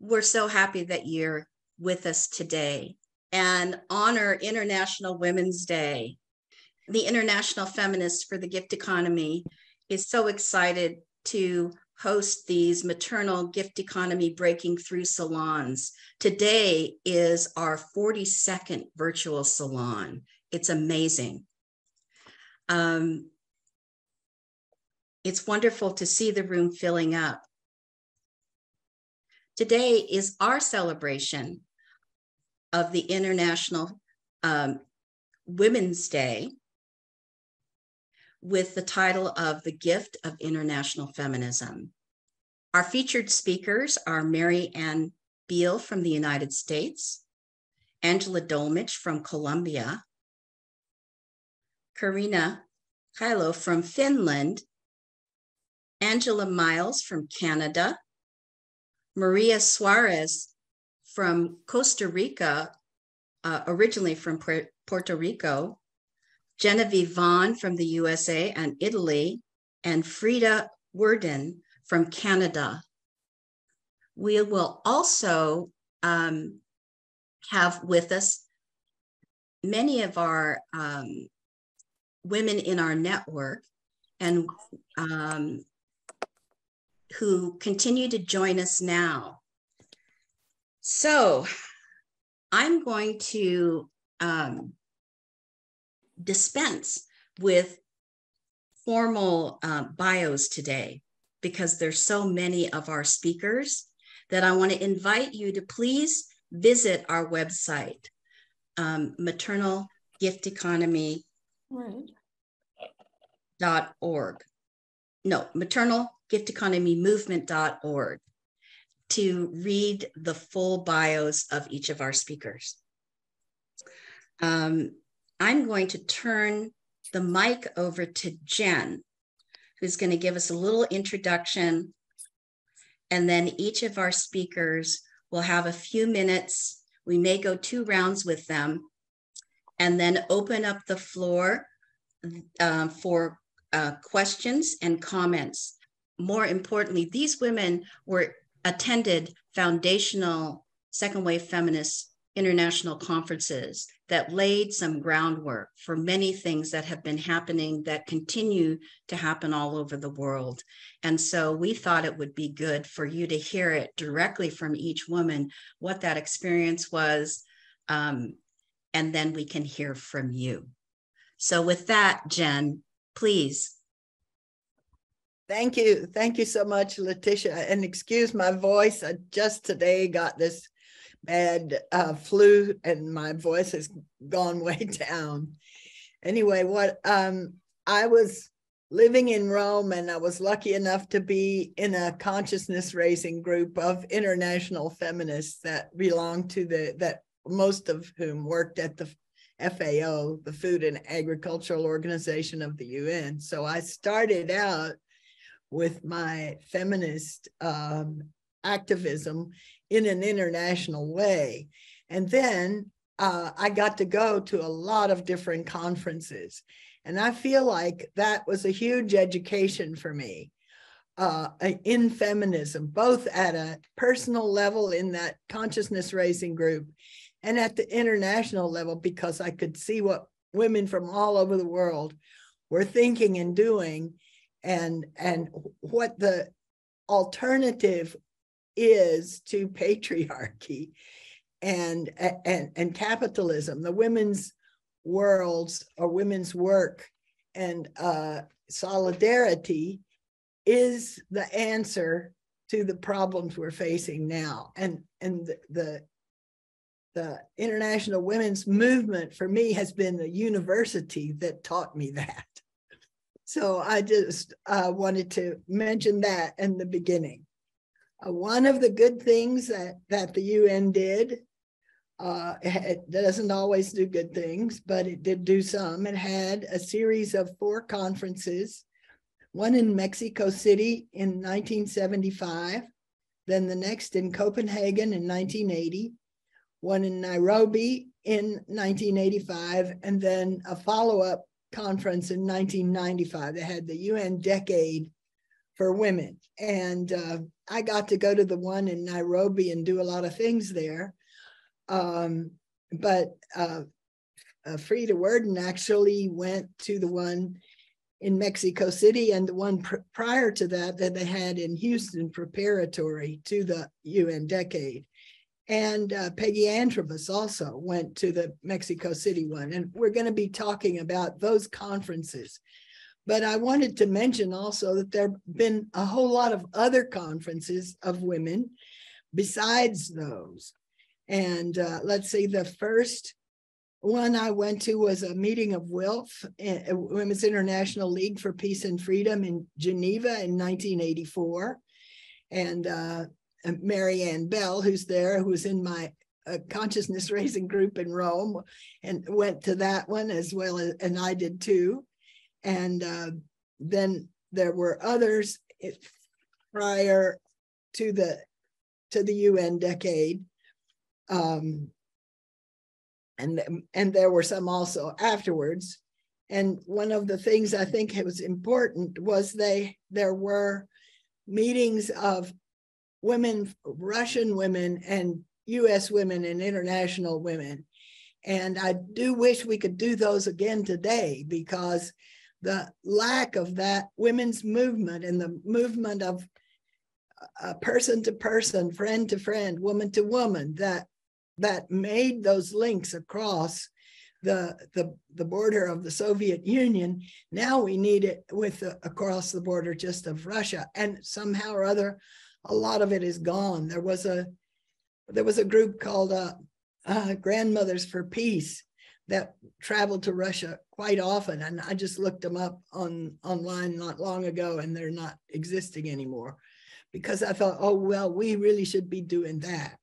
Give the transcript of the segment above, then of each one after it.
we're so happy that you're with us today and honor International Women's Day. The International Feminists for the Gift Economy is so excited to host these maternal gift economy breaking through salons. Today is our 42nd virtual salon. It's amazing. It's wonderful to see the room filling up. Today is our celebration of the International Women's Day with the title of The Gift of International Feminism. Our featured speakers are Mary Ann Beal from the United States, Angela Dolmich from Colombia, Karina Kailo from Finland, Angela Miles from Canada, Maria Suarez from Costa Rica, originally from Puerto Rico, Genevieve Vaughn from the USA and Italy, and Frida Worden from Canada. We will also have with us many of our women in our network and who continue to join us now. So I'm going to dispense with formal bios today because there's so many of our speakers that I want to invite you to please visit our website, maternalgifteconomy.org. No, maternalgifteconomymovement.org to read the full bios of each of our speakers. I'm going to turn the mic over to Jen, who's going to give us a little introduction, and then each of our speakers will have a few minutes. We may go 2 rounds with them, and then open up the floor for questions and comments. More importantly, these women attended foundational second wave feminist international conferences that laid some groundwork for many things that have been happening that continue to happen all over the world. And so we thought it would be good for you to hear it directly from each woman, what that experience was, and then we can hear from you. So with that, Jen, please. Thank you. Thank you so much, Letitia. And excuse my voice. I just today got this bad flu and my voice has gone way down. Anyway, I was living in Rome and I was lucky enough to be in a consciousness raising group of international feminists that belonged to that most of whom worked at the FAO, the Food and Agricultural Organization of the UN. So I started out with my feminist activism in an international way. And then I got to go to a lot of different conferences. And I feel like that was a huge education for me in feminism, both at a personal level in that consciousness raising group and at the international level, because I could see what women from all over the world were thinking and doing, and what the alternative is to patriarchy and capitalism. The women's worlds or women's work and solidarity is the answer to the problems we're facing now. And the International Women's Movement for me has been the university that taught me that. So I just wanted to mention that in the beginning. One of the good things that the UN did, it doesn't always do good things, but it did do some. It had a series of 4 conferences, one in Mexico City in 1975, then the next in Copenhagen in 1980, one in Nairobi in 1985, and then a follow-up conference in 1995. They had the UN Decade for women. And I got to go to the one in Nairobi and do a lot of things there. But Frida Werden actually went to the one in Mexico City and the one prior to that they had in Houston preparatory to the UN decade. And Peggy Antrobus also went to the Mexico City one. And we're going to be talking about those conferences. But I wanted to mention also that there have been a whole lot of other conferences of women besides those. And let's see, the first one I went to was a meeting of WILF, Women's International League for Peace and Freedom in Geneva in 1984. And Mary Ann Bell, who's there, who was in my consciousness raising group in Rome, and went to that one as well, and I did too. And then there were others prior to the UN decade, and there were some also afterwards. And one of the things I think it was important was there were meetings of women, Russian women and US women and international women. And I do wish we could do those again today, because the lack of that women's movement and the movement of person to person, friend to friend, woman to woman, that made those links across the border of the Soviet Union. Now we need it with across the border just of Russia, and somehow or other, a lot of it is gone. There was a group called Grandmothers for Peace that traveled to Russia quite often, and I just looked them up online not long ago, and they're not existing anymore, because I thought, oh well, we really should be doing that.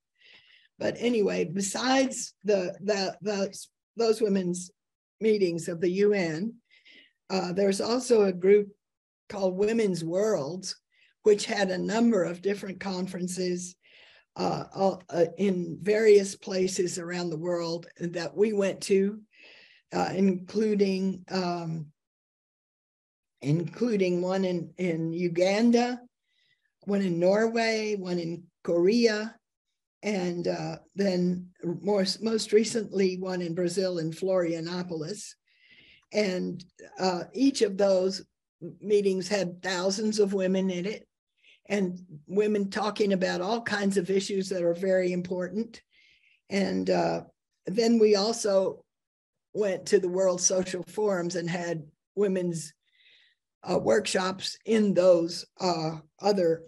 But anyway, besides those women's meetings of the UN, there's also a group called Women's Worlds, which had a number of different conferences in various places around the world that we went to, including one in Uganda, one in Norway, one in Korea, and then most recently one in Brazil in Florianopolis. And each of those meetings had thousands of women in it, and women talking about all kinds of issues that are very important. And then we also went to the World Social Forums and had women's workshops in those other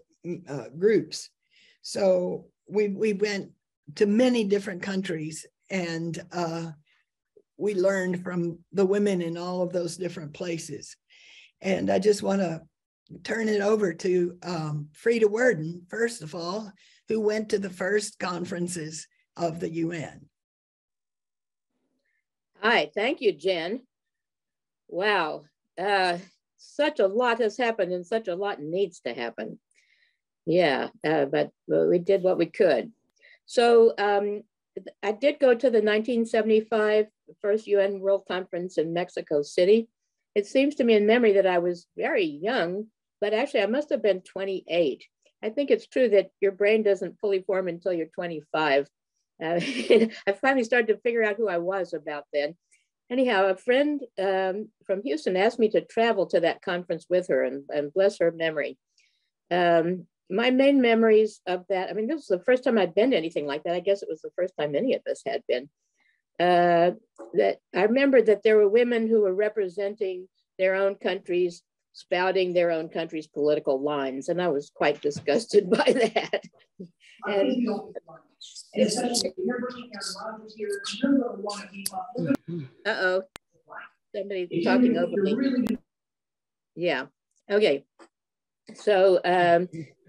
groups. So we went to many different countries, and we learned from the women in all of those different places. And I just want to turn it over to Frida Werden, first of all, who went to the first conferences of the UN. Hi, thank you, Jen. Wow, such a lot has happened and such a lot needs to happen. Yeah, but we did what we could. So I did go to the 1975 first UN World Conference in Mexico City. It seems to me in memory that I was very young, but actually I must have been 28. I think it's true that your brain doesn't fully form until you're 25. I finally started to figure out who I was about then. Anyhow, a friend from Houston asked me to travel to that conference with her, and bless her memory. My main memories of that, I mean, this was the first time I'd been to anything like that. I guess it was the first time any of us had been. That I remember that there were women who were representing their own countries, spouting their own country's political lines, and I was quite disgusted by that. And, uh-oh, somebody's talking over me. Yeah, okay. So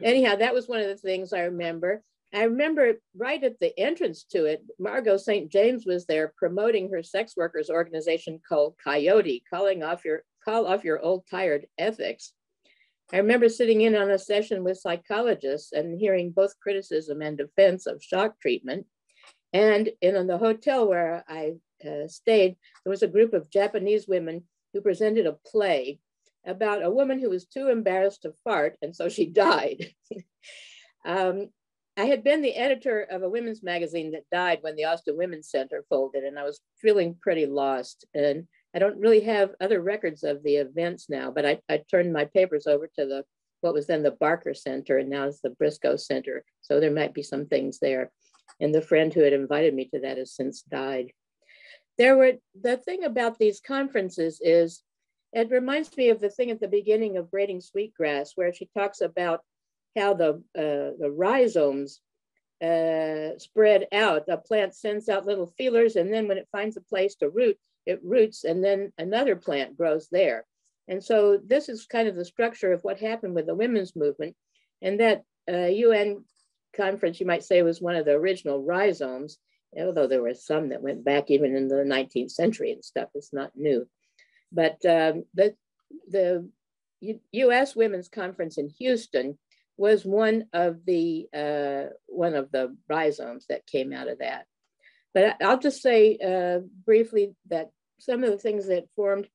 anyhow, that was one of the things I remember. I remember right at the entrance to it, Margot St. James was there promoting her sex workers organization called Coyote, call off your old tired ethics. I remember sitting in on a session with psychologists and hearing both criticism and defense of shock treatment. And in the hotel where I stayed, there was a group of Japanese women who presented a play about a woman who was too embarrassed to fart, and so she died. I had been the editor of a women's magazine that died when the Austin Women's Center folded, and I was feeling pretty lost. And I don't really have other records of the events now, but I turned my papers over to what was then the Barker Center, and now it's the Briscoe Center. So there might be some things there. And the friend who had invited me to that has since died. The thing about these conferences is, it reminds me of the thing at the beginning of Braiding Sweetgrass, where she talks about how the rhizomes spread out. The plant sends out little feelers, and then when it finds a place to root, it roots, and then another plant grows there. And so this is kind of the structure of what happened with the women's movement. And that UN conference, you might say, was one of the original rhizomes, although there were some that went back even in the 19th century and stuff. It's not new. But the U.S. Women's Conference in Houston was one of the rhizomes that came out of that. But I'll just say briefly that some of the things that formed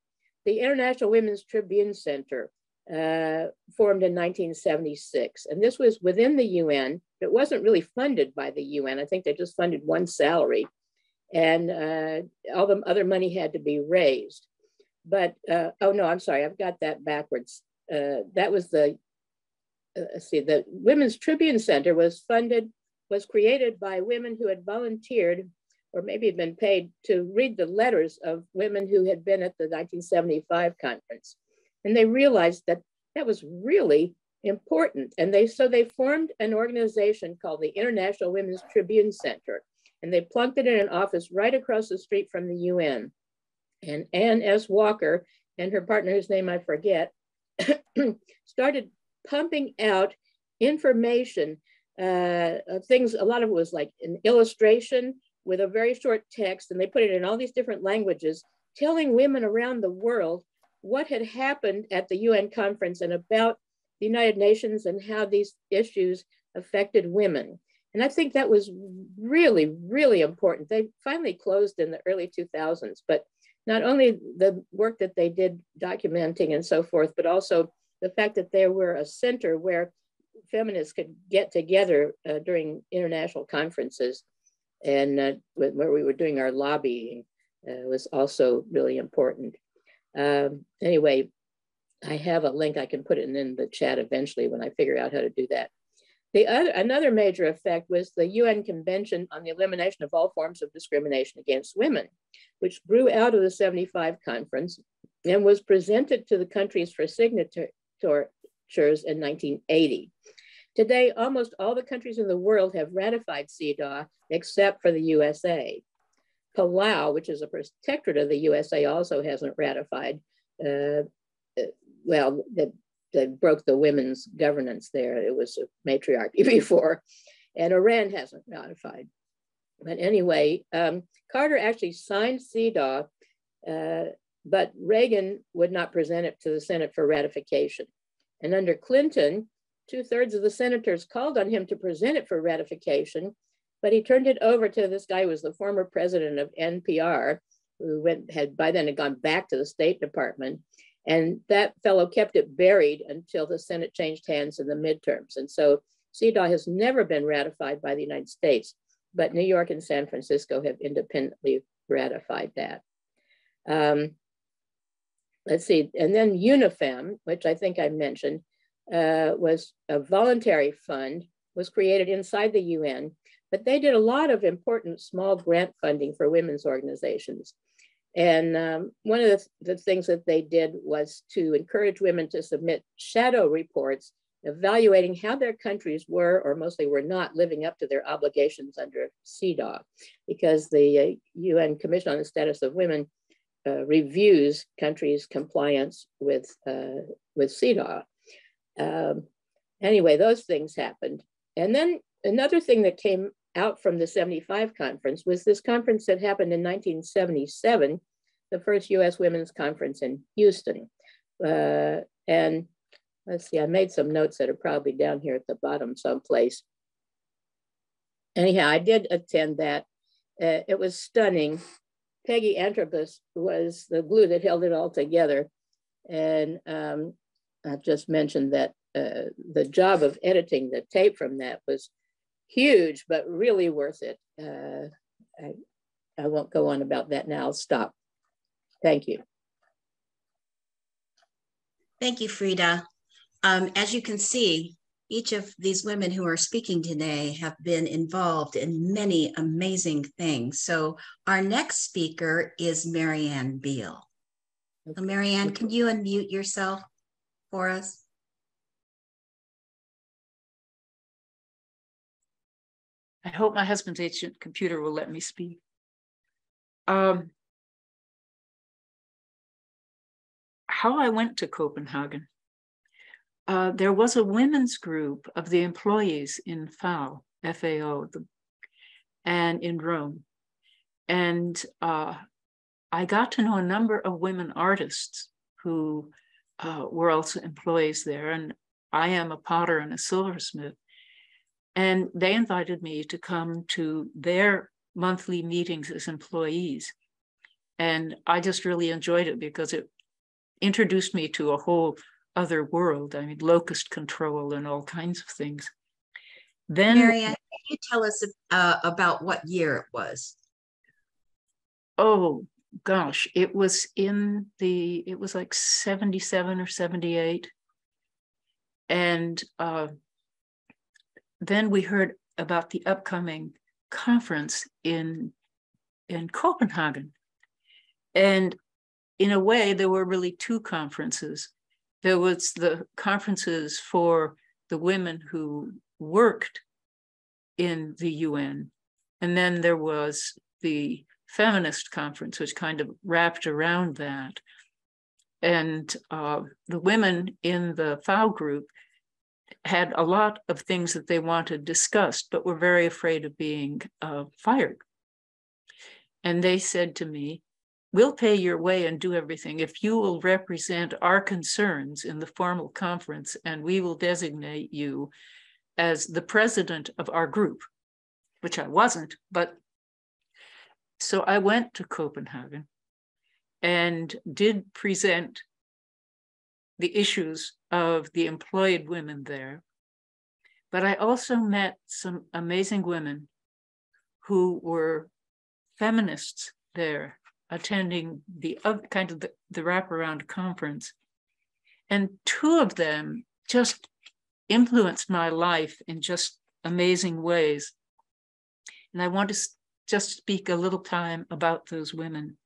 the International Women's Tribune Center formed in 1976. And this was within the UN. It wasn't really funded by the UN. I think they just funded one salary. And all the other money had to be raised. But, oh no, I'm sorry, I've got that backwards. That was the Women's Tribune Center was created by women who had volunteered or maybe had been paid to read the letters of women who had been at the 1975 conference. And they realized that that was really important. And so they formed an organization called the International Women's Tribune Center. And they plunked it in an office right across the street from the UN. And Ann S. Walker and her partner, whose name I forget, started pumping out information of things. A lot of it was like an illustration with a very short text, and they put it in all these different languages, telling women around the world what had happened at the UN conference and about the United Nations and how these issues affected women. And I think that was really, really important. They finally closed in the early 2000s, but not only the work that they did documenting and so forth, but also the fact that there were a center where feminists could get together during international conferences and where we were doing our lobbying was also really important. Anyway, I have a link. I can put it in the chat eventually when I figure out how to do that. Another major effect was the UN Convention on the Elimination of All Forms of Discrimination Against Women, which grew out of the 75 conference and was presented to the countries for signatures in 1980. Today, almost all the countries in the world have ratified CEDAW except for the USA. Palau, which is a protectorate of the USA, also hasn't ratified. Well, they broke the women's governance there. It was a matriarchy before, and Iran hasn't ratified. But anyway, Carter actually signed CEDAW, but Reagan would not present it to the Senate for ratification. And under Clinton, 2/3 of the senators called on him to present it for ratification, but he turned it over to this guy who was the former president of NPR, who had by then gone back to the State Department. And that fellow kept it buried until the Senate changed hands in the midterms. And so CEDAW has never been ratified by the United States, but New York and San Francisco have independently ratified that. Let's see, and then UNIFEM, which I think I mentioned, was a voluntary fund, was created inside the UN, but they did a lot of important small grant funding for women's organizations. And one of the things that they did was to encourage women to submit shadow reports evaluating how their countries were or mostly were not living up to their obligations under CEDAW, because the UN Commission on the Status of Women reviews countries' compliance with CEDAW. Anyway, those things happened. And then another thing that came out from the 75 conference was this conference that happened in 1977, the first US Women's Conference in Houston. And let's see, I made some notes that are probably down here at the bottom someplace. Anyhow, I did attend that. It was stunning. Peggy Antropos was the glue that held it all together. And I just mentioned that the job of editing the tape from that was huge, but really worth it. I won't go on about that now. I'll stop. Thank you. Thank you, Frida. As you can see, each of these women who are speaking today have been involved in many amazing things. So our next speaker is Marianne Beal. So Marianne, can you unmute yourself for us? I hope my husband's ancient computer will let me speak. How I went to Copenhagen. There was a women's group of the employees in FAO, F-A-O, and in Rome. And I got to know a number of women artists who were also employees there. And I am a potter and a silversmith. And they invited me to come to their monthly meetings as employees. And I just really enjoyed it because it introduced me to a whole other world. I mean, locust control and all kinds of things. Then, Marianne, can you tell us about what year it was? Oh gosh, it was like 77 or 78. And then we heard about the upcoming conference in Copenhagen. And in a way, there were really two conferences. There was the conferences for the women who worked in the UN. And then there was the Feminist conference, which kind of wrapped around that. And the women in the FAO group had a lot of things that they wanted discussed, but were very afraid of being fired. And they said to me, we'll pay your way and do everything if you will represent our concerns in the formal conference, and we will designate you as the president of our group, which I wasn't. But so I went to Copenhagen and did present the issues of the employed women there. But I also met some amazing women who were feminists there, attending the kind of the wraparound conference. And two of them just influenced my life in just amazing ways. And I want to just speak a little time about those women.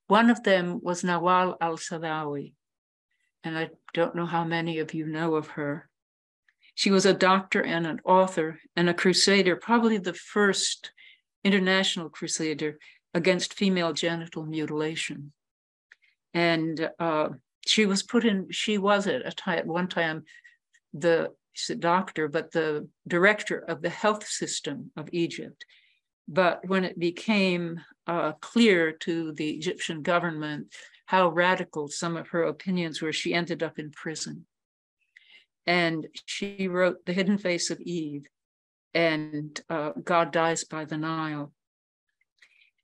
One of them was Nawal al-Saadawi, and I don't know how many of you know of her. She was a doctor and an author and a crusader, probably the first international crusader against female genital mutilation. And she was at one time she's a doctor, but the director of the health system of Egypt. But when it became clear to the Egyptian government how radical some of her opinions were, she ended up in prison. And she wrote The Hidden Face of Eve and God Dies by the Nile.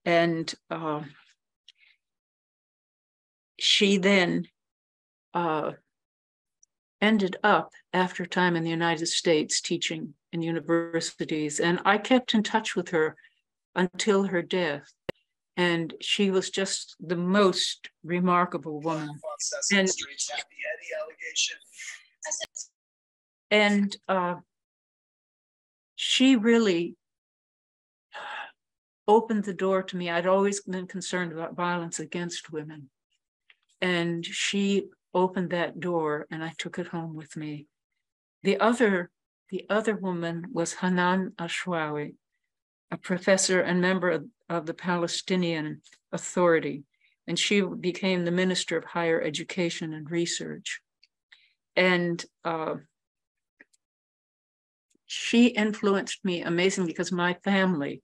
And she then ended up, after time in the United States, teaching in universities. And I kept in touch with her until her death. And she was just the most remarkable woman. And she really opened the door to me. I'd always been concerned about violence against women. And she opened that door, and I took it home with me. The other woman was Hanan Ashrawi, a professor and member of the Palestinian Authority, and she became the Minister of Higher Education and Research. And she influenced me amazingly because my family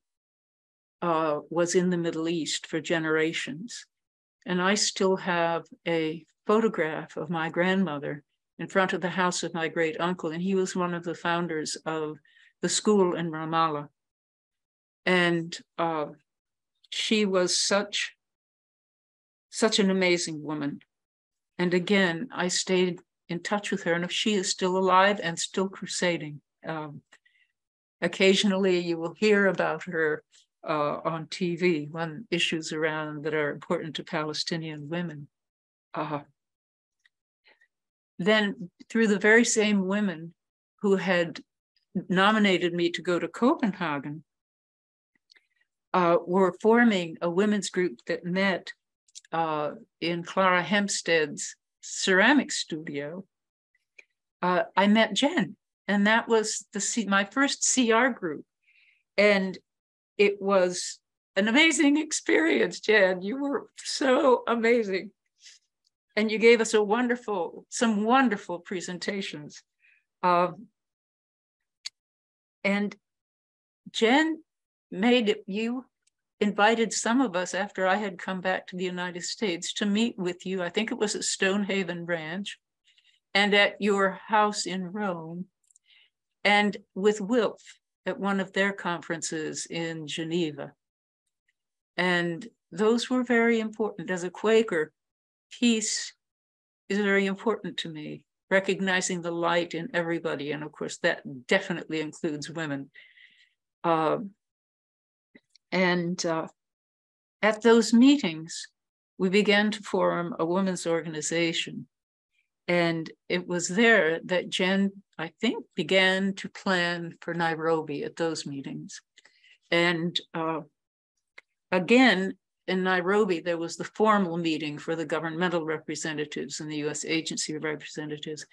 was in the Middle East for generations. And I still have a photograph of my grandmother in front of the house of my great uncle, and he was one of the founders of the school in Ramallah. And she was such an amazing woman. And again, I stayed in touch with her, and if she is still alive and still crusading. Occasionally you will hear about her on TV when issues around that are important to Palestinian women. Then through the very same women who had nominated me to go to Copenhagen, were forming a women's group that met in Clara Hempstead's ceramic studio. I met Jen, and that was my first CR group. And it was an amazing experience, Jen. You were so amazing. And you gave us some wonderful presentations. And Jen you invited some of us after I had come back to the United States to meet with you. I think it was at Stonehaven Ranch and at your house in Rome, and with Wilf at one of their conferences in Geneva. And those were very important. As a Quaker, peace is very important to me, recognizing the light in everybody. And of course, that definitely includes women. At those meetings, we began to form a women's organization. And it was there that Jen, I think, began to plan for Nairobi at those meetings. And again, in Nairobi, there was the formal meeting for the governmental representatives and the US Agency of Representatives.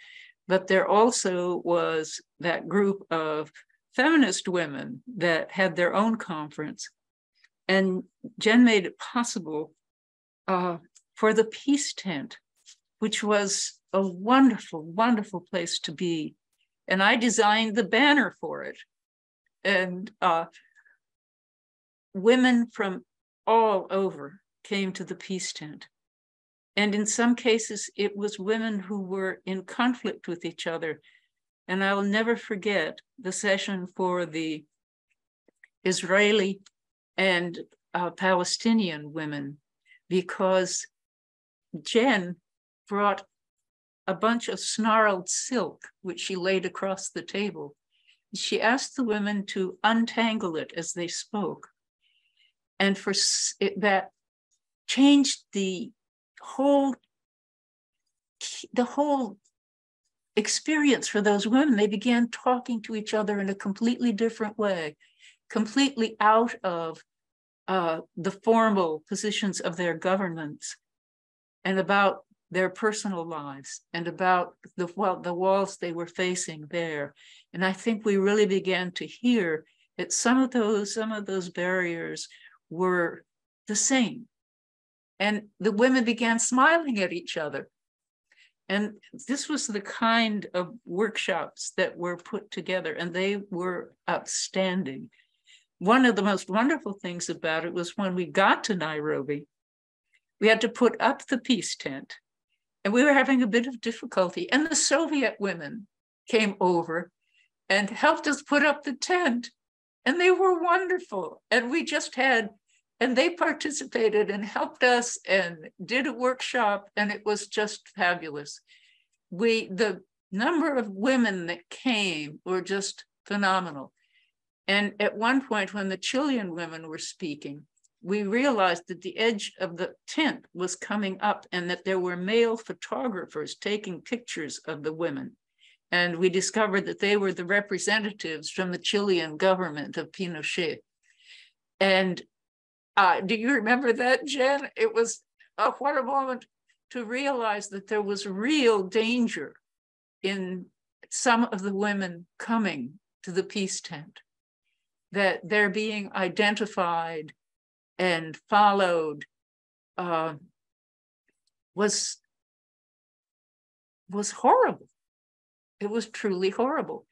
But there also was that group of feminist women that had their own conference. And Jen made it possible for the Peace Tent, which was a wonderful, wonderful place to be. And I designed the banner for it. And women from all over came to the Peace Tent. And in some cases, it was women who were in conflict with each other. And I will never forget the session for the Israeli and Palestinian women, because Jen brought a bunch of snarled silk, which she laid across the table. She asked the women to untangle it as they spoke. And that changed the whole experience for those women. They began talking to each other in a completely different way, completely out of the formal positions of their governments, and about their personal lives, and about the walls they were facing there. And I think we really began to hear that some of those barriers were the same. And the women began smiling at each other. And this was the kind of workshops that were put together, and they were outstanding. One of the most wonderful things about it was when we got to Nairobi, we had to put up the Peace Tent, and we were having a bit of difficulty. And the Soviet women came over and helped us put up the tent, and they were wonderful. And they participated and helped us and did a workshop, and it was just fabulous. The number of women that came were just phenomenal. And at one point, when the Chilean women were speaking, we realized that the edge of the tent was coming up and that there were male photographers taking pictures of the women. And we discovered that they were the representatives from the Chilean government of Pinochet. And do you remember that, Jen? It was what a moment to realize that there was real danger in some of the women coming to the Peace Tent, that they're being identified and followed was horrible. It was truly horrible.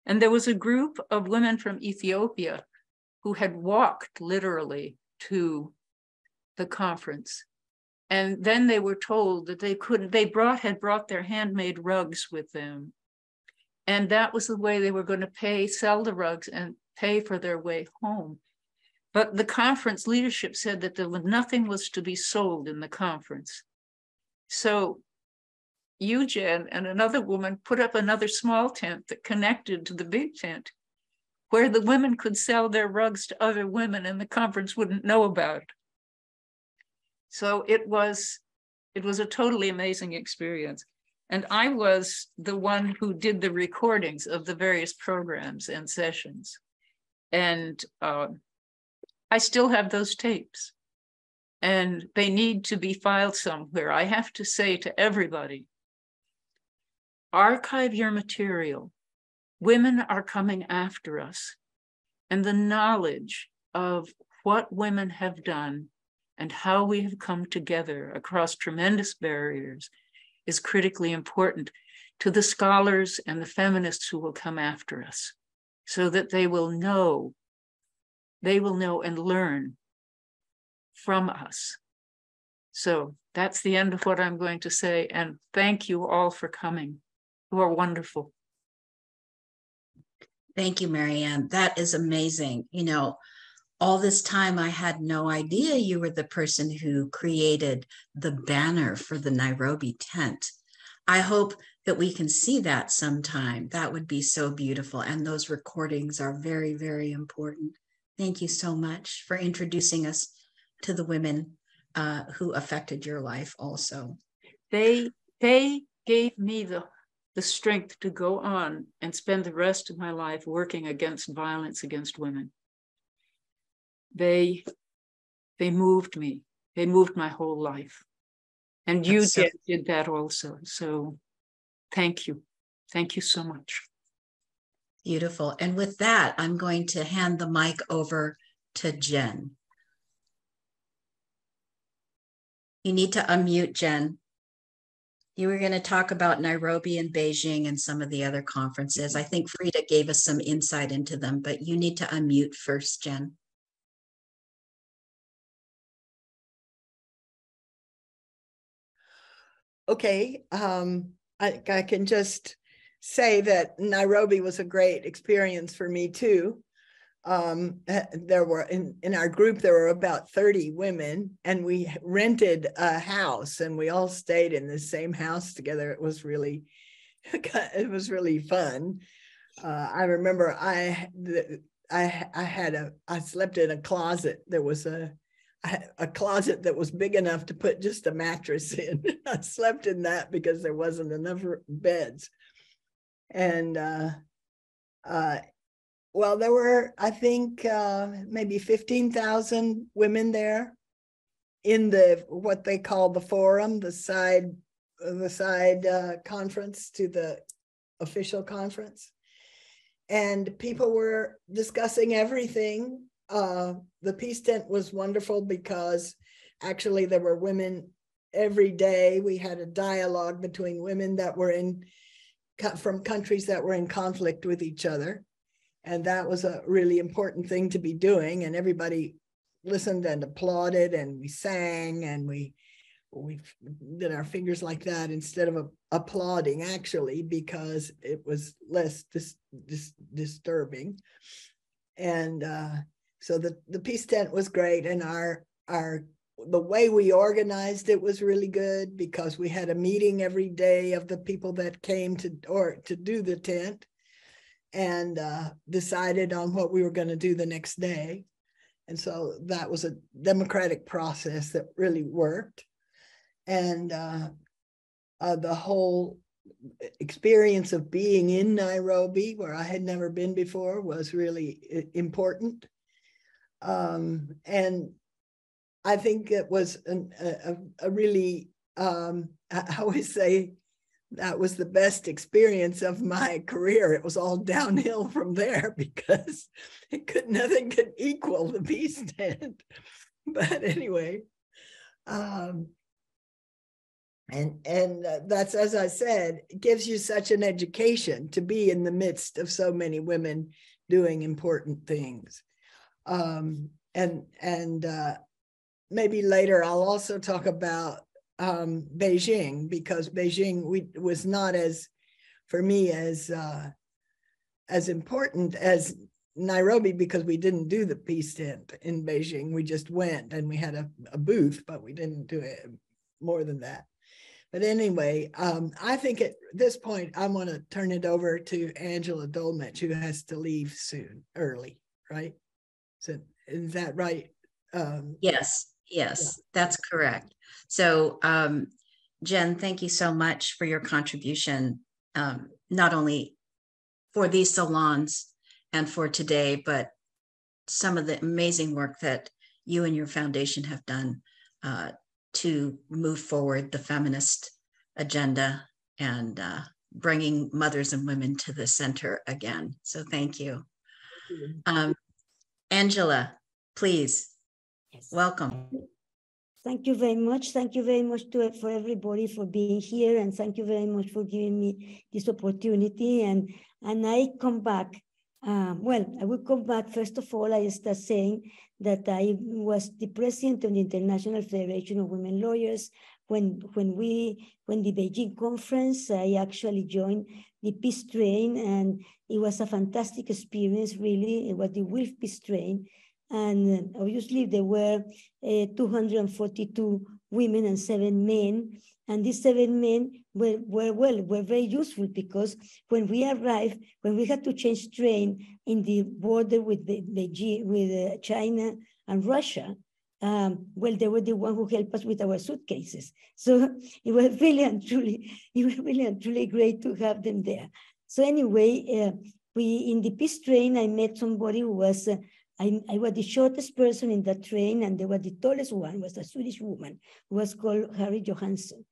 And there was a group of women from Ethiopia who had walked literally to the conference. And then they were told that they had brought their handmade rugs with them. And that was the way they were going to sell the rugs and pay for their way home. But the conference leadership said that nothing was to be sold in the conference. So you, Jen, and another woman put up another small tent that connected to the big tent, where the women could sell their rugs to other women and the conference wouldn't know about it. So it was a totally amazing experience. And I was the one who did the recordings of the various programs and sessions. And I still have those tapes. And they need to be filed somewhere. I have to say to everybody, archive your material. Women are coming after us. And the knowledge of what women have done and how we have come together across tremendous barriers is critically important to the scholars and the feminists who will come after us, so that they will know and learn from us. So that's the end of what I'm going to say. And thank you all for coming. You are wonderful. Thank you, Marianne. That is amazing. You know, all this time I had no idea you were the person who created the banner for the Nairobi tent. I hope that we can see that sometime. That would be so beautiful. And those recordings are very, very important. Thank you so much for introducing us to the women who affected your life also. They gave me the strength to go on and spend the rest of my life working against violence against women. They moved me. They moved my whole life. And you did that also. So thank you. Thank you so much. Beautiful. And with that, I'm going to hand the mic over to Jen. You need to unmute, Jen. You were going to talk about Nairobi and Beijing and some of the other conferences. I think Frida gave us some insight into them, but you need to unmute first, Jen. Okay, I can just say that Nairobi was a great experience for me too. There were in our group, there were about 30 women, and we rented a house and we all stayed in the same house together. It was really fun. I remember I slept in a closet. There was a closet that was big enough to put just a mattress in. I slept in that because there wasn't enough beds. And well, there were, I think, maybe 15,000 women there in what they call the forum, the side conference to the official conference. And people were discussing everything. The peace tent was wonderful because actually there were women every day. We had a dialogue between women that were from countries that were in conflict with each other. And that was a really important thing to be doing. And everybody listened and applauded, and we sang, and we did our fingers like that instead of applauding, actually, because it was less disturbing. And so the peace tent was great, and the way we organized it was really good because we had a meeting every day of the people that came to do the tent, and decided on what we were going to do the next day. And so that was a democratic process that really worked. And the whole experience of being in Nairobi, where I had never been before, was really important. And I think it was a really, I always say, that was the best experience of my career. It was all downhill from there because nothing could equal the peace tent. But anyway, and that's, as I said, it gives you such an education to be in the midst of so many women doing important things. And maybe later I'll also talk about Beijing, because Beijing was not for me as important as Nairobi, because we didn't do the peace tent in Beijing. We just went and we had a booth, but we didn't do it more than that. But anyway, I think at this point, I want to turn it over to Angela Dolmetsch, who has to leave soon, early, right? So is that right? Yes, Yeah. that's correct. So, Jen, thank you so much for your contribution, not only for these salons and for today, but some of the amazing work that you and your foundation have done to move forward the feminist agenda and bringing mothers and women to the center again. So thank you. Angela, please, Yes. welcome. Thank you very much. Thank you very much for everybody for being here, and thank you very much for giving me this opportunity. And I come back. Well, I will come back. First of all, I start saying that I was the president of the International Federation of Women Lawyers when the Beijing conference. I actually joined the peace train, and it was a fantastic experience. Really, it was the Wolf Peace Train. And obviously there were 242 women and 7 men. And these 7 men were very useful, because when we arrived, when we had to change train in the border with China and Russia, well, they were the one who helped us with our suitcases. So it was really and truly great to have them there. So anyway, in the peace train, I met somebody who was I was the shortest person in that train, and the tallest one was a Swedish woman who was called Harriet Johansson.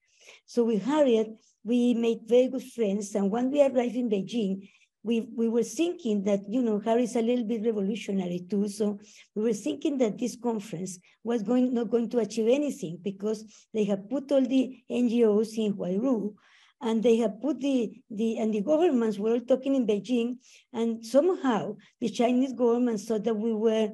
So with Harriet, we made very good friends. And when we arrived in Beijing, we were thinking that, Harriet's a little bit revolutionary too. So we were thinking that this conference was not going to achieve anything, because they have put all the NGOs in Huairu, and they have put the governments were all talking in Beijing, and somehow the Chinese government thought that we were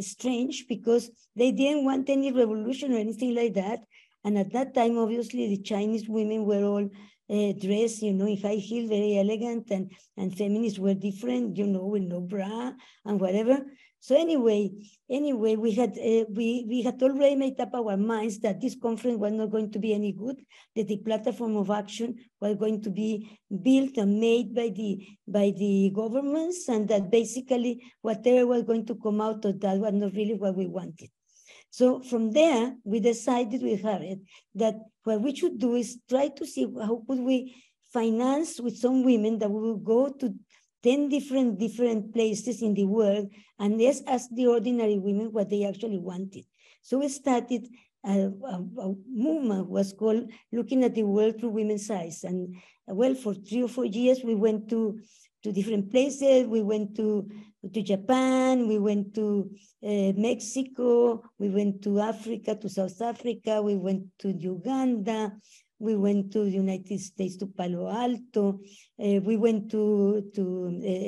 strange, because they didn't want any revolution or anything like that. And at that time, obviously, the Chinese women were all dressed, in high heel, very elegant, and feminists were different, with no bra and whatever. So anyway, we had already made up our minds that this conference was not going to be any good, that the platform of action was going to be built and made by the governments, and that basically whatever was going to come out of that was not really what we wanted. So from there, we decided with Harriet that what we should do is try to see how could we finance with some women that we will go to 10 different places in the world, and let's ask the ordinary women what they actually wanted. So we started a movement was called Looking at the World Through Women's Eyes. And well, for 3 or 4 years, we went to different places. We went to Japan, we went to Mexico, we went to Africa, to South Africa, we went to Uganda, we went to the United States, to Palo Alto. We went to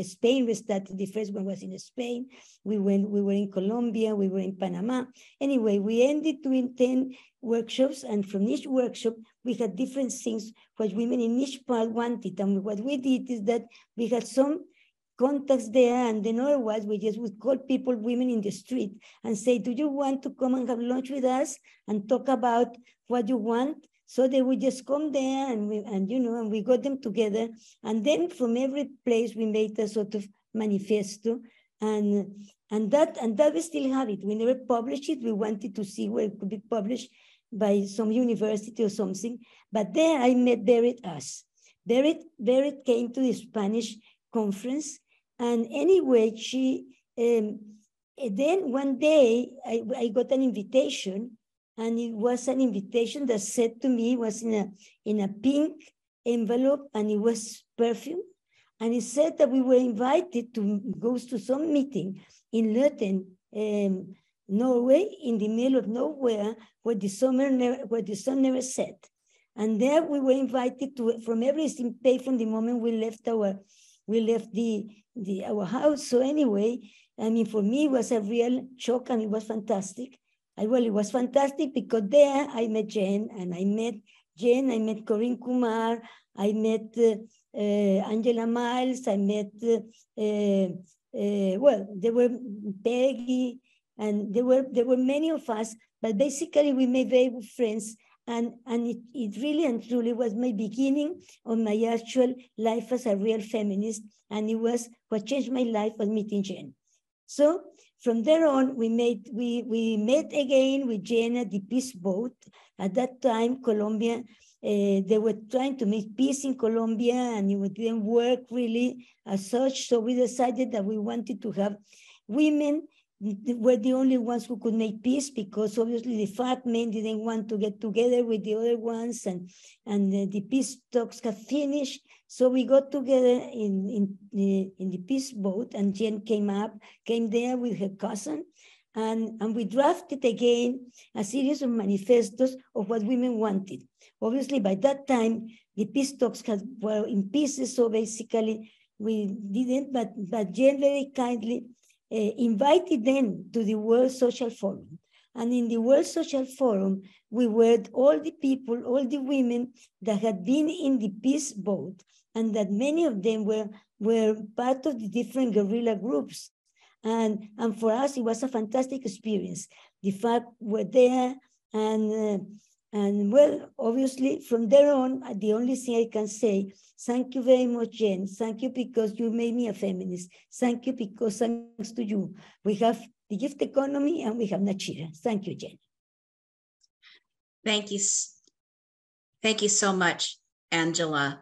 Spain. We started, the first one was in Spain. We were in Colombia, we were in Panama. Anyway, we ended doing 10 workshops, and from each workshop, we had different things what women in each part wanted. And what we did is that we had some contacts there, and then otherwise we just would call people, women in the street, and say, do you want to come and have lunch with us and talk about what you want? So they would just come there, and we got them together. And then from every place we made a sort of manifesto, and that we still have it. We never published it. We wanted to see where it could be published by some university or something. But there I met Berit Us. Berit came to the Spanish conference, and anyway, she then one day I got an invitation. And it was an invitation that said to me, was in a pink envelope, and it was perfume. And it said that we were invited to go to some meeting in Løten, Norway, in the middle of nowhere, where the sun never set. And there we were invited to, from everything paid from the moment we left our house. So anyway, I mean, for me, it was a real shock, and it was fantastic. Well, it was fantastic because there I met Jen, and I met Corinne Kumar, I met Angela Miles, I met, well, there were Peggy, and there were many of us, but basically we made very good friends. And it really and truly was my beginning of my actual life as a real feminist. And it was what changed my life was meeting Jen. So from there on, we met again with Jen at the peace boat. At that time, Colombia, they were trying to make peace in Colombia, and it didn't work really as such. So we decided that we wanted to have women were the only ones who could make peace, because obviously the fat men didn't want to get together with the other ones, and the peace talks have finished. So we got together in the peace boat, and Jen came there with her cousin, and we drafted again a series of manifestos of what women wanted. Obviously, by that time, the peace talks were in pieces, so basically we didn't, but Jen very kindly invited them to the World Social Forum. And in the World Social Forum, we were all the people, all the women that had been in the peace boat, and that many of them were part of the different guerrilla groups. And for us, it was a fantastic experience. The fact we're there, and well, obviously, from there on, the only thing I can say, thank you very much, Jen. Thank you because you made me a feminist. Thank you because thanks to you, we have the gift economy and we have Nachira. Thank you, Jen. Thank you. Thank you so much, Angela.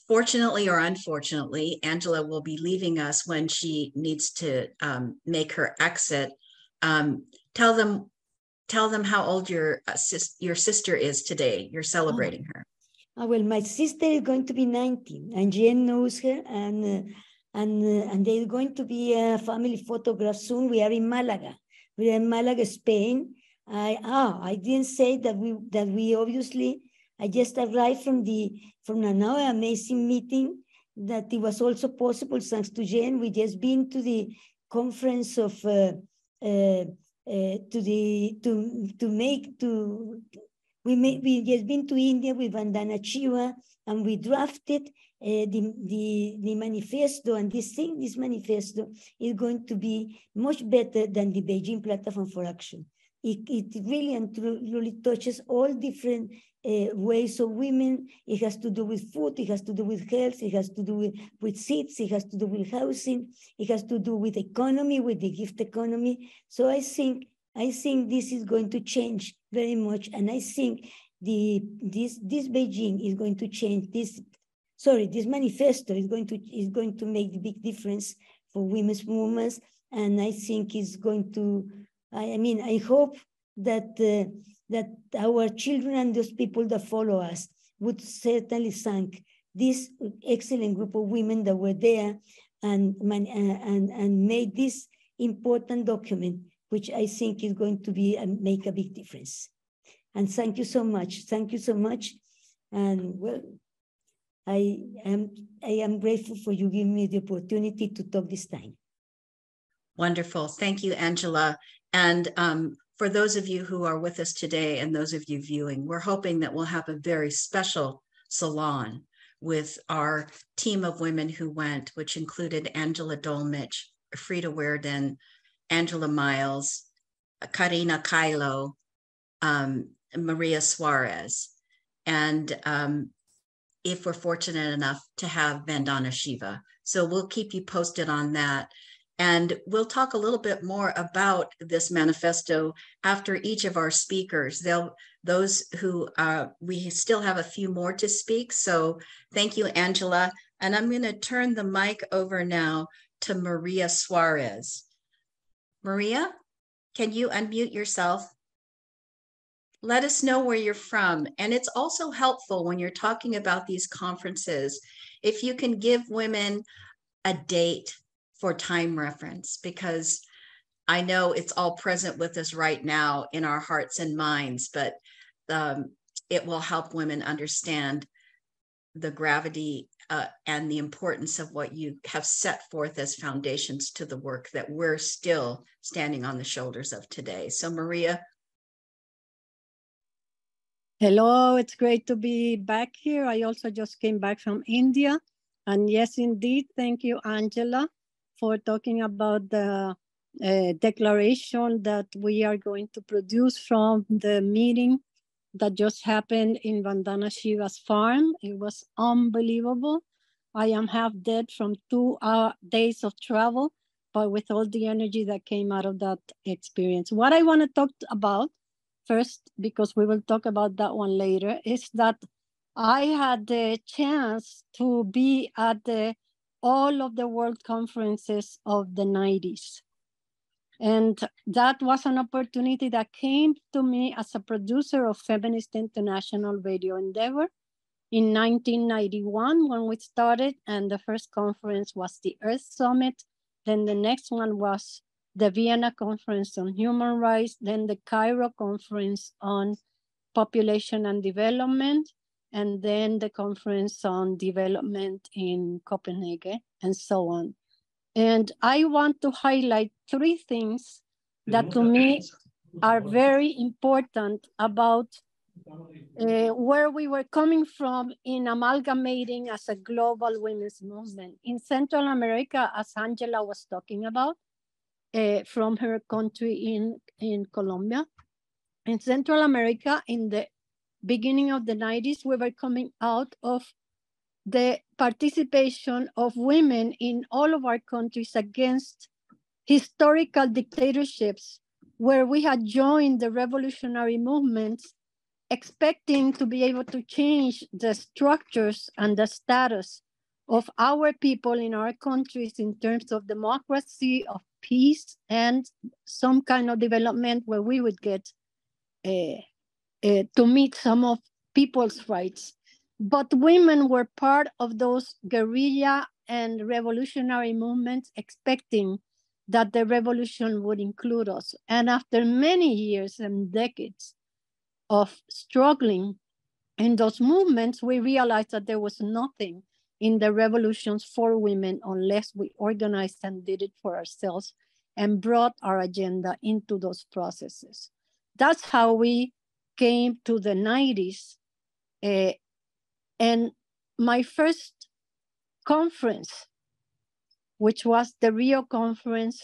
Fortunately or unfortunately, Angela will be leaving us when she needs to make her exit. Tell them how old your sister is today. You're celebrating her. Well, my sister is going to be 19, and Jen knows her, and there's going to be a family photograph soon. We are in Malaga. We are in Malaga, Spain. I didn't say that we obviously. I just arrived from another amazing meeting that it was also possible thanks to Jen. We just been to the conference of we just been to India with Vandana Chiva, and we drafted the manifesto, and this manifesto is going to be much better than the Beijing Platform for Action. It really and truly touches all different ways of women. It has to do with food, it has to do with health, it has to do with seats, it has to do with housing, it has to do with economy, with the gift economy. So I think this is going to change very much, and I think this Beijing is going to change this manifesto is going to make the big difference for women's movements, and I think it's going to. I hope that our children and those people that follow us would certainly thank this excellent group of women that were there and made this important document, which I think is going to make a big difference. And thank you so much. Thank you so much. And well, I am grateful for you giving me the opportunity to talk this time. Wonderful. Thank you, Angela. And for those of you who are with us today and those of you viewing, we're hoping that we'll have a very special salon with our team of women who went, which included Angela Dolmich, Frida Werden, Angela Miles, Karina Kylo, Maria Suarez, and if we're fortunate enough to have Vandana Shiva. So we'll keep you posted on that. And we'll talk a little bit more about this manifesto after each of our speakers. Those who we still have a few more to speak. So thank you, Angela. And I'm going to turn the mic over now to Maria Suarez. Maria, can you unmute yourself? Let us know where you're from. And it's also helpful when you're talking about these conferences, if you can give women a date for time reference, because I know it's all present with us right now in our hearts and minds, but it will help women understand the gravity and the importance of what you have set forth as foundations to the work that we're still standing on the shoulders of today. So Maria. Hello, it's great to be back here. I also just came back from India. And yes, indeed, thank you, Angela, for talking about the declaration that we are going to produce from the meeting that just happened in Vandana Shiva's farm. It was unbelievable. I am half dead from 2 days of travel, but with all the energy that came out of that experience. What I want to talk about first, because we will talk about that one later, is that I had the chance to be at all of the world conferences of the 90s. And that was an opportunity that came to me as a producer of Feminist International Radio Endeavor in 1991 when we started. And the first conference was the Earth Summit. Then the next one was the Vienna Conference on Human Rights. Then the Cairo Conference on Population and Development. And then the Conference on Development in Copenhagen, and so on. And I want to highlight 3 things that to me are very important about where we were coming from in amalgamating as a global women's movement. In Central America, as Angela was talking about, from her country in Colombia. In Central America, in the beginning of the 90s, we were coming out of the participation of women in all of our countries against historical dictatorships, where we had joined the revolutionary movements, expecting to be able to change the structures and the status of our people in our countries in terms of democracy, of peace, and some kind of development where we would get to meet some of people's rights. But women were part of those guerrilla and revolutionary movements, expecting that the revolution would include us. And after many years and decades of struggling in those movements, we realized that there was nothing in the revolutions for women unless we organized and did it for ourselves and brought our agenda into those processes. That's how we came to the 90s. And my first conference, which was the Rio conference,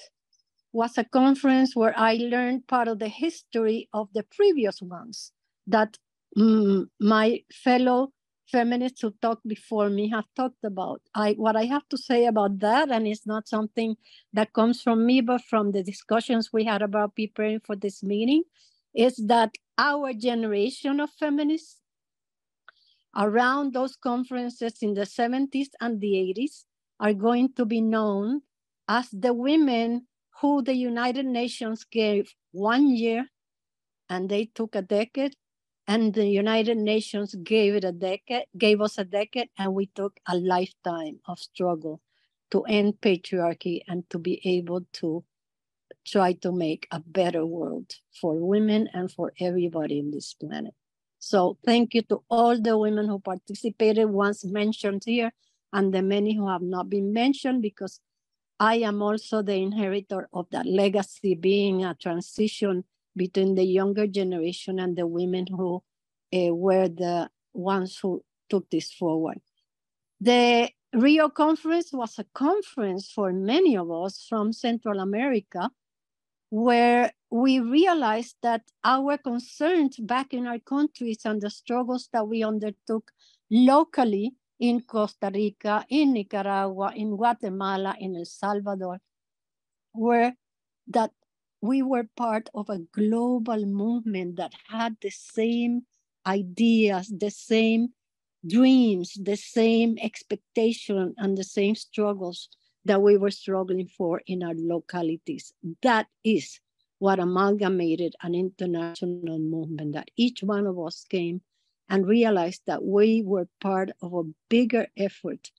was a conference where I learned part of the history of the previous ones that my fellow feminists who talked before me have talked about. What I have to say about that, and it's not something that comes from me, but from the discussions we had about preparing for this meeting, is that our generation of feminists around those conferences in the 70s and the 80s are going to be known as the women who the United Nations gave 1 year and they took a decade, and the United Nations gave us a decade, and we took a lifetime of struggle to end patriarchy and to be able to try to make a better world for women and for everybody in this planet. So thank you to all the women who participated, once mentioned here, and the many who have not been mentioned, because I am also the inheritor of that legacy, being a transition between the younger generation and the women who were the ones who took this forward. The Rio conference was a conference for many of us from Central America, where we realized that our concerns back in our countries and the struggles that we undertook locally in Costa Rica, in Nicaragua, in Guatemala, in El Salvador, were that we were part of a global movement that had the same ideas, the same dreams, the same expectation, and the same struggles that we were struggling for in our localities. That is what amalgamated an international movement, that each one of us came and realized that we were part of a bigger effort,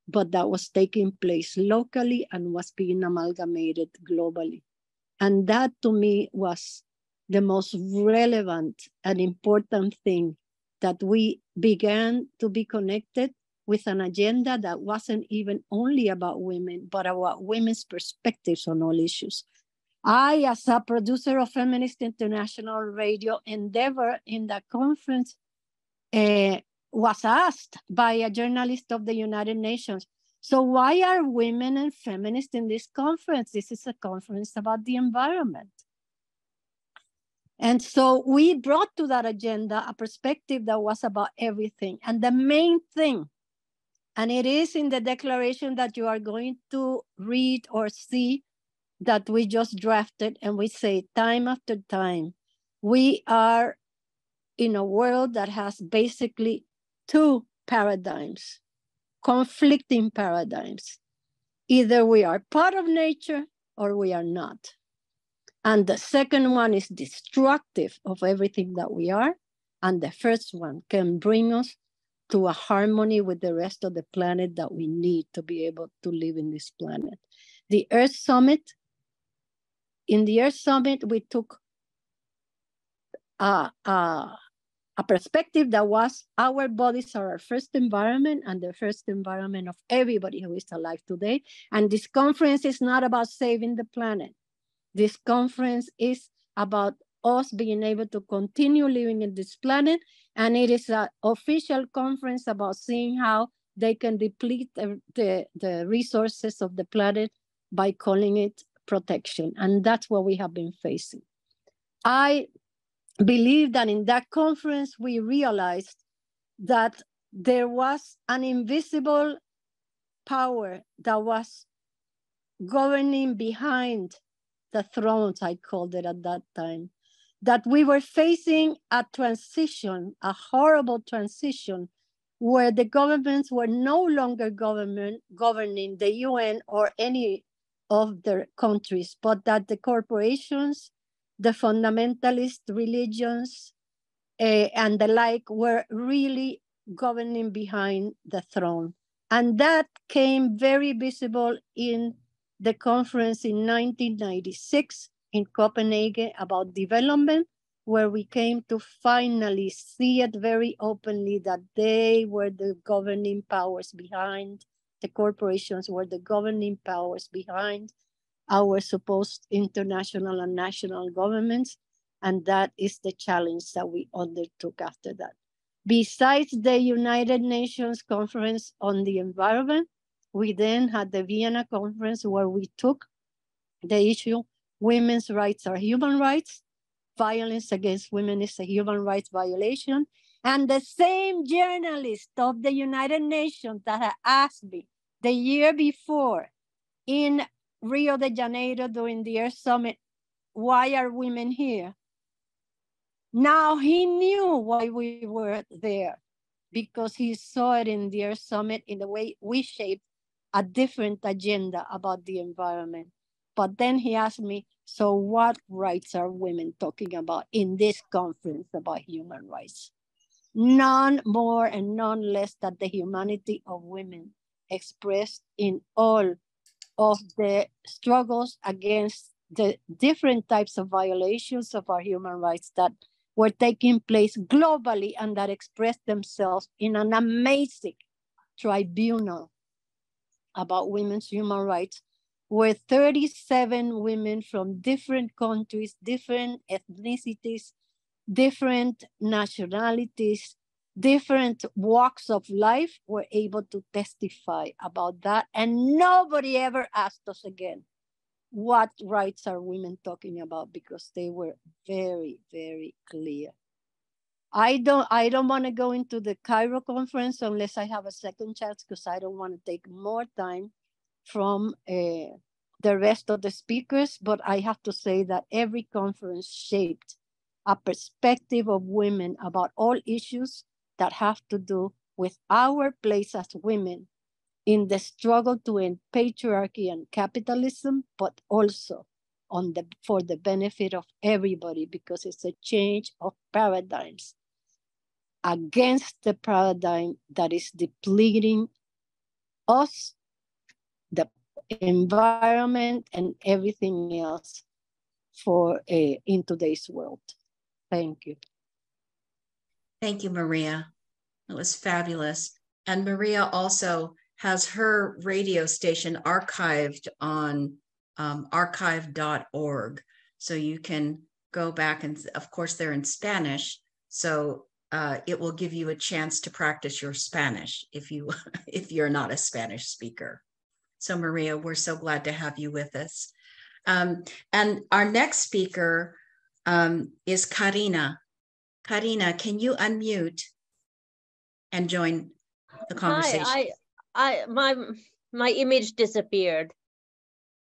but that was taking place locally and was being amalgamated globally. And that to me was the most relevant and important thing, that we began to be connected with an agenda that wasn't even only about women, but about women's perspectives on all issues. I, as a producer of Feminist International Radio Endeavor in that conference, was asked by a journalist of the United Nations, So why are women and feminists in this conference? This is a conference about the environment. And so we brought to that agenda a perspective that was about everything. And the main thing, and it is in the declaration that you are going to read or see that we just drafted, and we say time after time, we are in a world that has basically two paradigms, conflicting paradigms. Either we are part of nature or we are not. And the second one is destructive of everything that we are. And the first one can bring us to a harmony with the rest of the planet that we need to be able to live in this planet. The Earth Summit, in the Earth Summit, we took a perspective that was our bodies are our first environment and the first environment of everybody who is alive today. And this conference is not about saving the planet. This conference is about us being able to continue living in this planet. And it is an official conference about seeing how they can deplete the resources of the planet by calling it protection. And that's what we have been facing. I believe that in that conference, we realized that there was an invisible power that was governing behind the thrones, I called it at that time, that we were facing a transition, a horrible transition, where the governments were no longer governing the UN or any of their countries, but that the corporations, the fundamentalist religions, and the like were really governing behind the throne. And that came very visible in the conference in 1996 in Copenhagen about development, where we came to finally see it very openly that they were the governing powers behind, the corporations were the governing powers behind our supposed international and national governments. And that is the challenge that we undertook after that. Besides the United Nations Conference on the Environment, we then had the Vienna Conference where we took the issue, women's rights are human rights, violence against women is a human rights violation. And the same journalist of the United Nations that had asked me the year before in Rio de Janeiro during the Earth Summit, why are women here? Now he knew why we were there, because he saw it in the Earth Summit in the way we shaped a different agenda about the environment. But then he asked me, so what rights are women talking about in this conference about human rights? None more and none less than the humanity of women expressed in all of the struggles against the different types of violations of our human rights that were taking place globally and that expressed themselves in an amazing tribunal about women's human rights, where 37 women from different countries, different ethnicities, different nationalities, different walks of life were able to testify about that. And nobody ever asked us again, what rights are women talking about? Because they were very, very clear. I don't want to go into the Cairo conference unless I have a second chance, because I don't want to take more time from the rest of the speakers. But I have to say that every conference shaped a perspective of women about all issues that have to do with our place as women in the struggle to end patriarchy and capitalism, but also for the benefit of everybody, because it's a change of paradigms against the paradigm that is depleting us, the environment, and everything else in today's world. Thank you. Thank you, Maria. It was fabulous. And Maria also has her radio station archived on archive.org. So you can go back, and of course they're in Spanish. So it will give you a chance to practice your Spanish if you're not a Spanish speaker. So Maria, we're so glad to have you with us. And our next speaker is Karina. Karina, can you unmute and join the conversation? Hi, my image disappeared.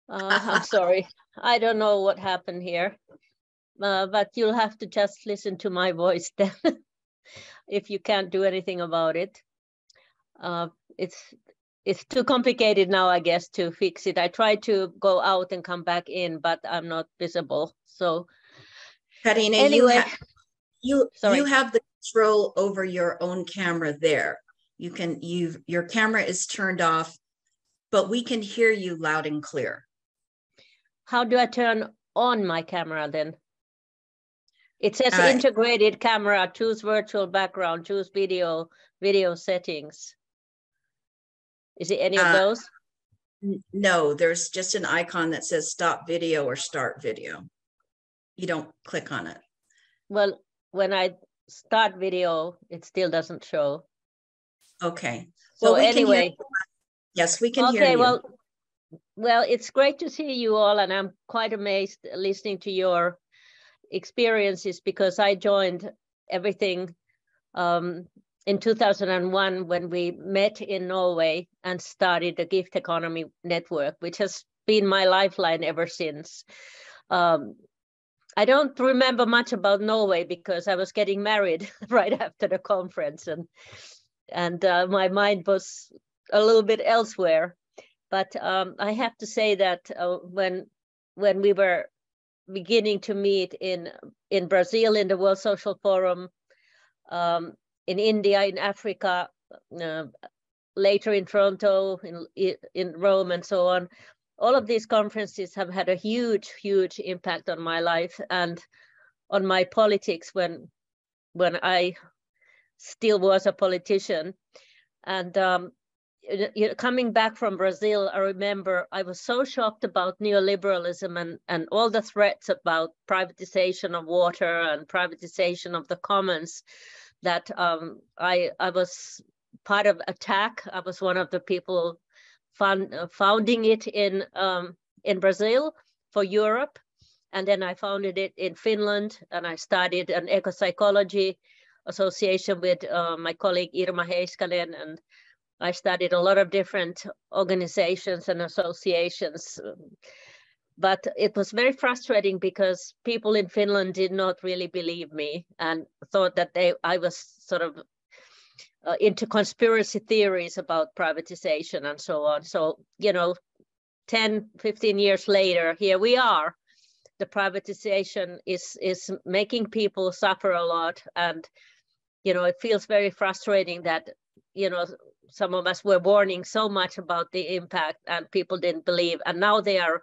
I'm sorry. I don't know what happened here, but you'll have to just listen to my voice then if you can't do anything about it. It's too complicated now, I guess, to fix it. I tried to go out and come back in, but I'm not visible. So Karina, anyway, you have the control over your own camera there. Your camera is turned off, but we can hear you loud and clear. How do I turn on my camera then? It says integrated camera, choose virtual background, choose video settings. Is it any of those? No, there's just an icon that says stop video or start video. You don't click on it. Well, when I start video, it still doesn't show. Okay. So anyway. Yes, we can hear you. Well, it's great to see you all, and I'm quite amazed listening to your experiences because I joined everything in 2001 when we met in Norway and started the Gift Economy Network, which has been my lifeline ever since. I don't remember much about Norway because I was getting married right after the conference, and my mind was a little bit elsewhere. But I have to say that when we were beginning to meet in Brazil in the World Social Forum, in India, in Africa, later in Toronto, in Rome, and so on, all of these conferences have had a huge, huge impact on my life and on my politics when I still was a politician. And coming back from Brazil, I remember I was so shocked about neoliberalism and all the threats about privatization of water and privatization of the commons that I was part of ATTAC. I was one of the people founding it in Brazil for Europe. And then I founded it in Finland, and I started an eco-psychology association with my colleague Irma Heiskanen, and I studied a lot of different organizations and associations. But it was very frustrating because people in Finland did not really believe me and thought that I was sort of into conspiracy theories about privatization and so on. So, 10, 15 years later, here we are. The privatization is making people suffer a lot. And, it feels very frustrating that, some of us were warning so much about the impact and people didn't believe. And now they are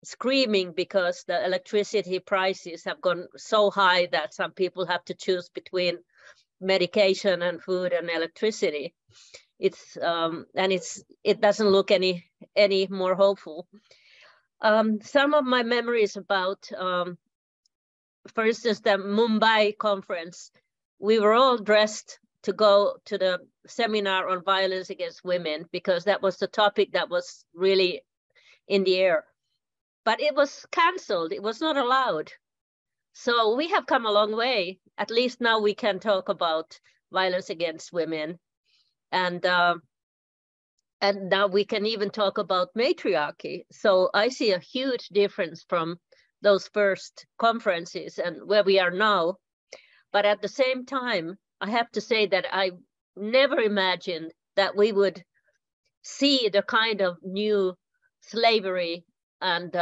screaming because the electricity prices have gone so high that some people have to choose between medication and food and electricity. It doesn't look any more hopeful. Some of my memories about, for instance, the Mumbai conference, we were all dressed to go to the seminar on violence against women because that was the topic that was really in the air. But it was canceled. It was not allowed. So we have come a long way. At least now we can talk about violence against women. And now we can even talk about matriarchy. So I see a huge difference from those first conferences and where we are now. But at the same time, I have to say that I never imagined that we would see the kind of new slavery and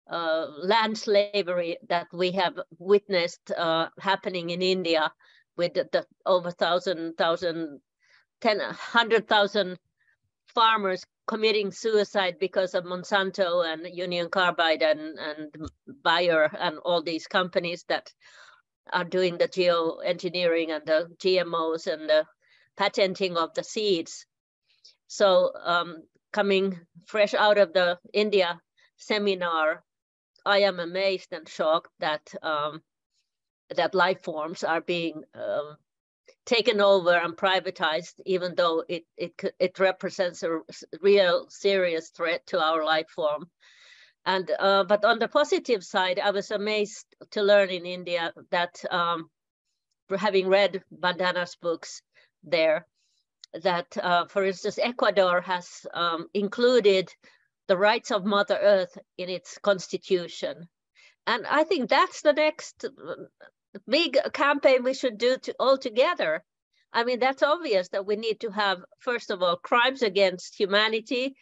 land slavery that we have witnessed happening in India with the over 100,000 farmers committing suicide because of Monsanto and Union Carbide and Bayer and all these companies that are doing the geoengineering and the GMOs and the patenting of the seeds. So coming fresh out of the India seminar, I am amazed and shocked that that life forms are being taken over and privatized, even though it represents a real serious threat to our life form. And but on the positive side, I was amazed to learn in India that having read Bandana's books there, that for instance, Ecuador has included the rights of Mother Earth in its constitution. And I think that's the next big campaign we should do all together. I mean, that's obvious that we need to have, first of all, crimes against humanity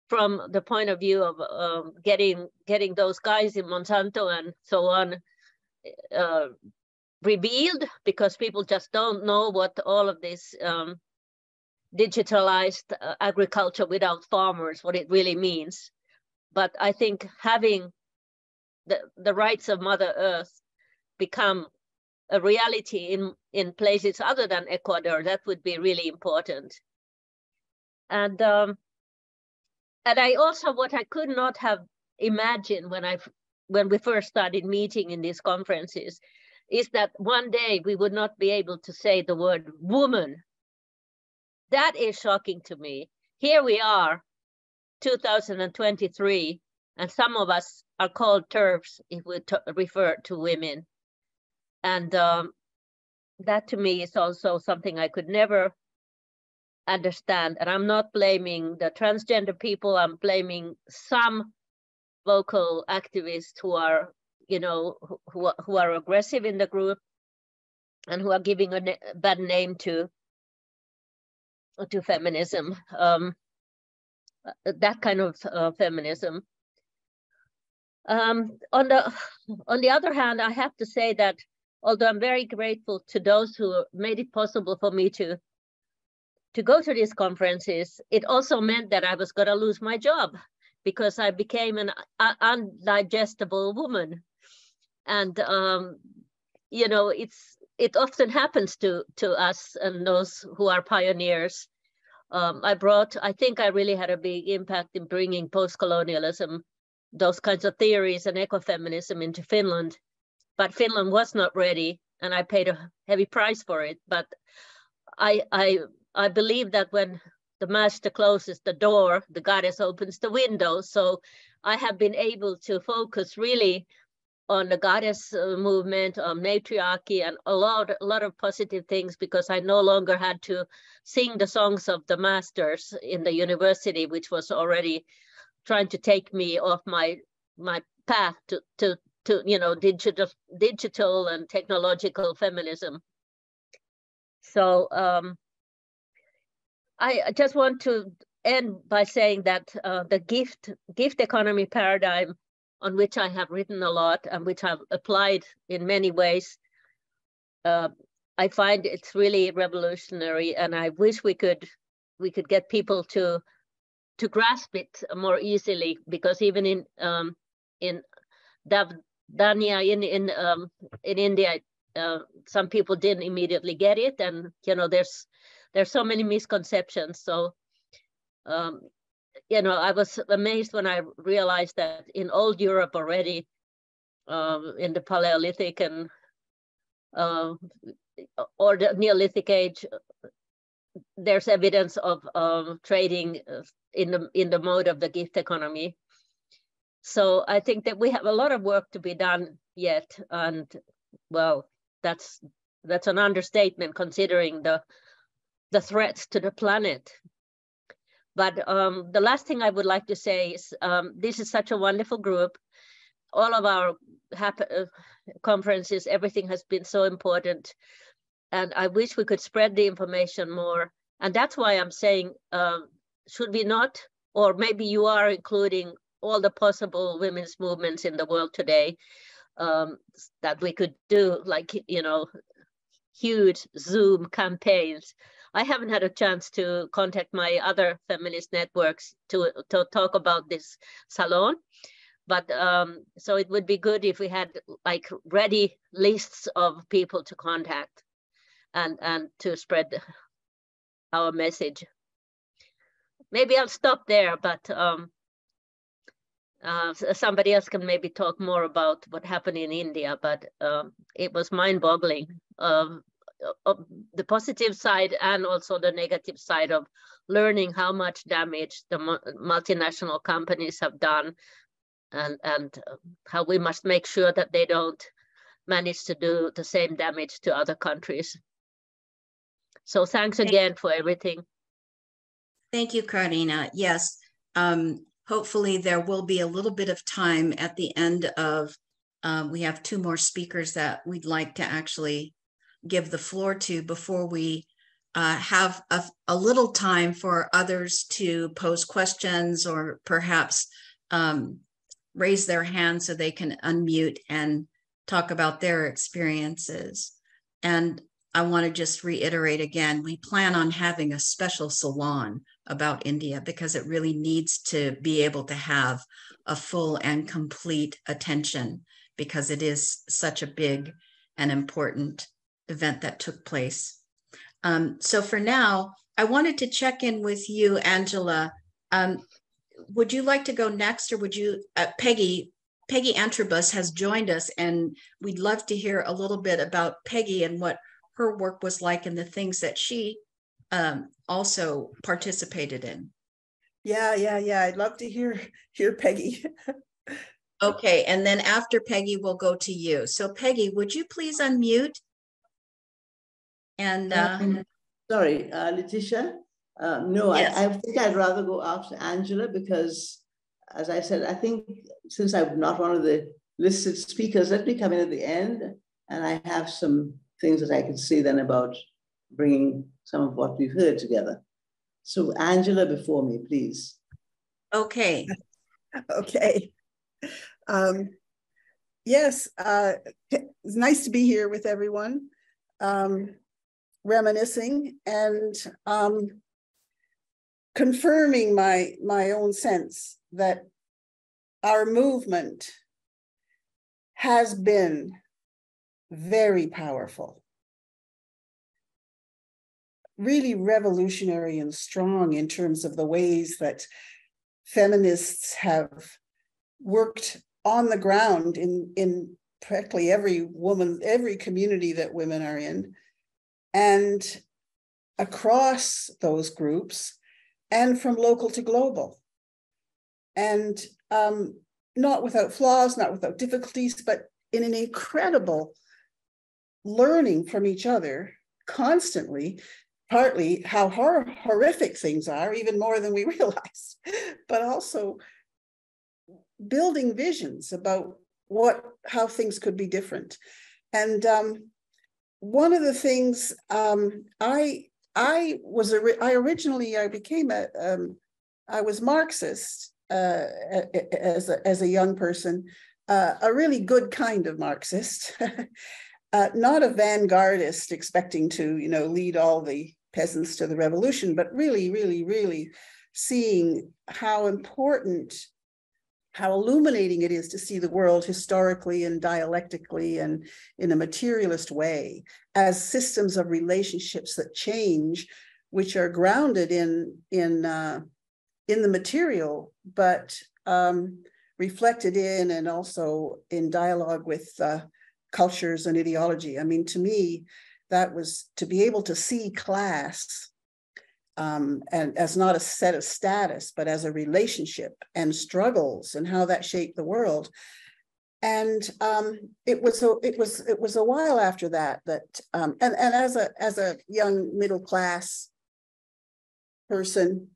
from the point of view of getting those guys in Monsanto and so on revealed, because people just don't know what all of this digitalized agriculture without farmers, what it really means. But I think having the rights of Mother Earth become a reality in places other than Ecuador, that would be really important. And I also, what I could not have imagined when we first started meeting in these conferences, is that one day we would not be able to say the word woman. That is shocking to me. Here we are, 2023, and some of us are called TERFs if we refer to women. And that to me is also something I could never understand. And I'm not blaming the transgender people, I'm blaming some vocal activists who are, you know, who are aggressive in the group and who are giving a bad name to feminism, that kind of feminism. On the other hand, I have to say that although I'm very grateful to those who made it possible for me to go to these conferences, it also meant that I was going to lose my job because I became an undigestible woman. And you know, it often happens to us and those who are pioneers. I think I really had a big impact in bringing post-colonialism, those kinds of theories and ecofeminism into Finland. But Finland was not ready, and I paid a heavy price for it. But I believe that when the master closes the door, the goddess opens the window. So I have been able to focus really on the goddess movement, on matriarchy, and a lot of positive things, because I no longer had to sing the songs of the masters in the university, which was already trying to take me off my path to you know, digital and technological feminism. So I just want to end by saying that the gift economy paradigm, on which I have written a lot and which I've applied in many ways, I find it's really revolutionary, and I wish we could get people to grasp it more easily, because even in Dania in India, some people didn't immediately get it, and you know, there's so many misconceptions. So you know, I was amazed when I realized that in old Europe already, in the Paleolithic and or the Neolithic age, there's evidence of trading in the mode of the gift economy. So I think that we have a lot of work to be done yet, and well, that's an understatement considering the threats to the planet. But the last thing I would like to say is this is such a wonderful group. All of our conferences, everything has been so important, and I wish we could spread the information more. And that's why I'm saying, should we not, or maybe you are including all the possible women's movements in the world today, that we could do, like, you know, huge Zoom campaigns. I haven't had a chance to contact my other feminist networks to talk about this Salon, but so it would be good if we had like ready lists of people to contact and to spread our message. Maybe I'll stop there, but Somebody else can maybe talk more about what happened in India, but it was mind-boggling. The positive side and also the negative side of learning how much damage the multinational companies have done, and how we must make sure that they don't manage to do the same damage to other countries. So thanks again for everything. Thank you, Karina. Yes, hopefully there will be a little bit of time at the end of, we have 2 more speakers that we'd like to actually give the floor to before we have a little time for others to pose questions or perhaps raise their hand so they can unmute and talk about their experiences. And I want to just reiterate again, we plan on having a special salon about India because it really needs to be able to have a full and complete attention because it is such a big and important event that took place. So for now, I wanted to check in with you, Angela. Would you like to go next, or would you, Peggy Antrobus has joined us, and we'd love to hear a little bit about Peggy and what her work was like and the things that she also participated in. Yeah. I'd love to hear Peggy. Okay, and then after Peggy, we'll go to you. So Peggy, would you please unmute? And sorry, Letitia. No, yes. I think I'd rather go after Angela because, as I said, I think since I'm not one of the listed speakers, let me come in at the end, and I have some things that I can say then about bringing some of what we've heard together. So Angela before me, please. Okay. Okay. Yes, it's nice to be here with everyone, reminiscing and confirming my own sense that our movement has been very powerful, really revolutionary and strong in terms of the ways that feminists have worked on the ground in practically every community that women are in, and across those groups, and from local to global. And not without flaws, not without difficulties, but in an incredible learning from each other constantly, partly how horrific things are, even more than we realize, but also building visions about how things could be different. And one of the things I was Marxist as a young person, a really good kind of Marxist, not a vanguardist expecting to lead all the peasants to the revolution, but really seeing how important, how illuminating it is to see the world historically and dialectically and in a materialist way as systems of relationships that change, which are grounded in the material, but reflected in and also in dialogue with cultures and ideology. I mean, to me, that was to be able to see class and as not a set of status, but as a relationship and struggles and how that shaped the world. And it was a while after that and as a young middle class person,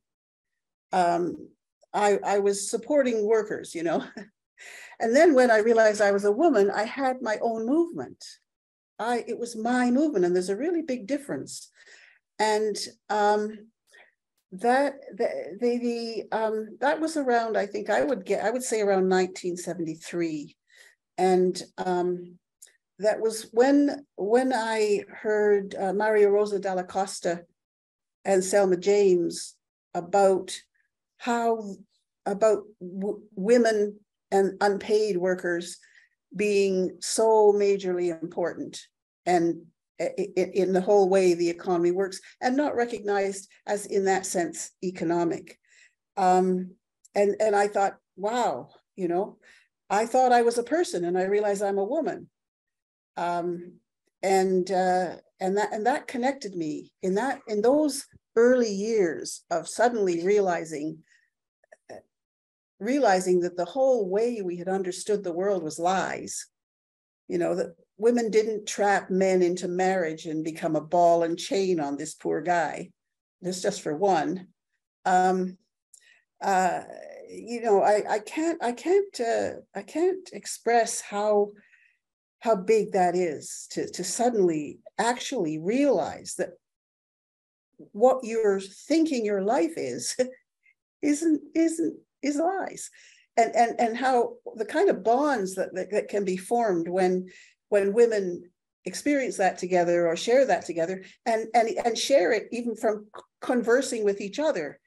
I was supporting workers, And then when I realized I was a woman, I had my own movement. It was my movement, and there's a really big difference. And that was around, I think I would say around 1973. And that was when I heard Maria Rosa Dalla Costa and Selma James about women and unpaid workers being so majorly important and in the whole way the economy works, and not recognized as, in that sense, economic. And I thought, wow, you know. I thought I was a person, and I realized I'm a woman. And that connected me in those early years of suddenly realizing that the whole way we had understood the world was lies. You know, that women didn't trap men into marriage and become a ball and chain on this poor guy. This just for one. You know, I can't express how big that is to suddenly actually realize that what you're thinking your life is lies, and how the kind of bonds that can be formed when women experience that together or share that together, and share it even from conversing with each other,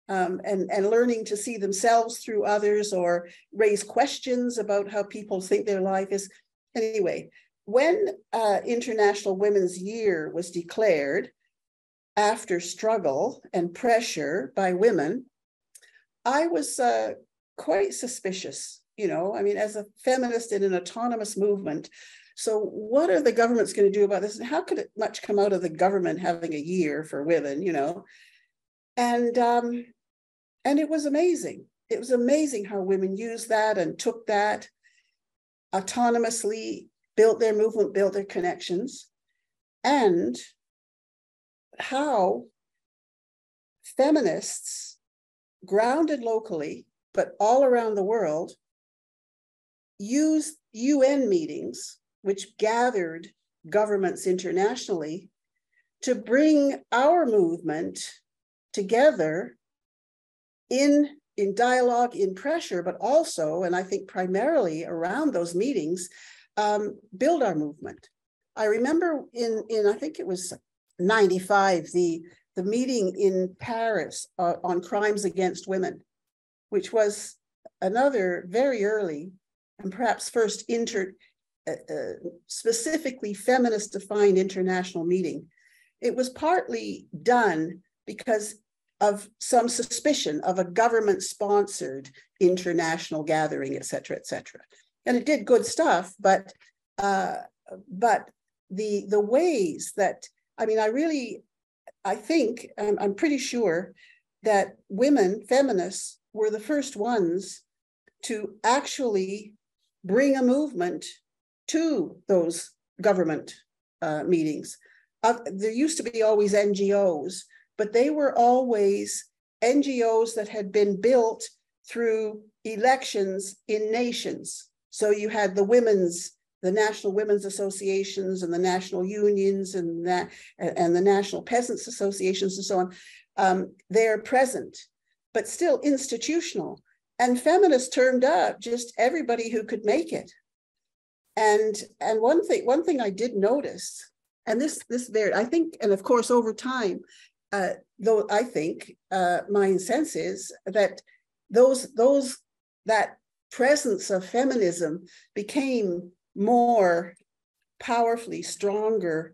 and learning to see themselves through others or raise questions about how people think their life is. Anyway, when International Women's Year was declared after struggle and pressure by women, I was quite suspicious, you know. I mean, as a feminist in an autonomous movement, so what are the governments going to do about this? And how could it much come out of the government having a year for women, you know? And it was amazing. It was amazing how women used that and took that autonomously, built their movement, built their connections, and how feminists, grounded locally, but all around the world, used UN meetings, which gathered governments internationally, to bring our movement together in dialogue, in pressure, but also, and I think primarily around those meetings, build our movement. I remember in I think it was 95, the meeting in Paris on crimes against women, which was another very early and perhaps first specifically feminist defined international meeting. It was partly done because of some suspicion of a government-sponsored international gathering, et cetera, et cetera. And it did good stuff, but the ways that, I mean, I think, I'm pretty sure that women, feminists, were the first ones to actually bring a movement to those government meetings. There used to be always NGOs, but they were always NGOs that had been built through elections in nations. So you had the National Women's Associations and the national unions and the National Peasants Associations and so on. They're present, but still institutional. And feminists turned up just everybody who could make it. And one thing I did notice, and this varied, I think, and of course over time, though I think my sense is that that presence of feminism became more powerfully stronger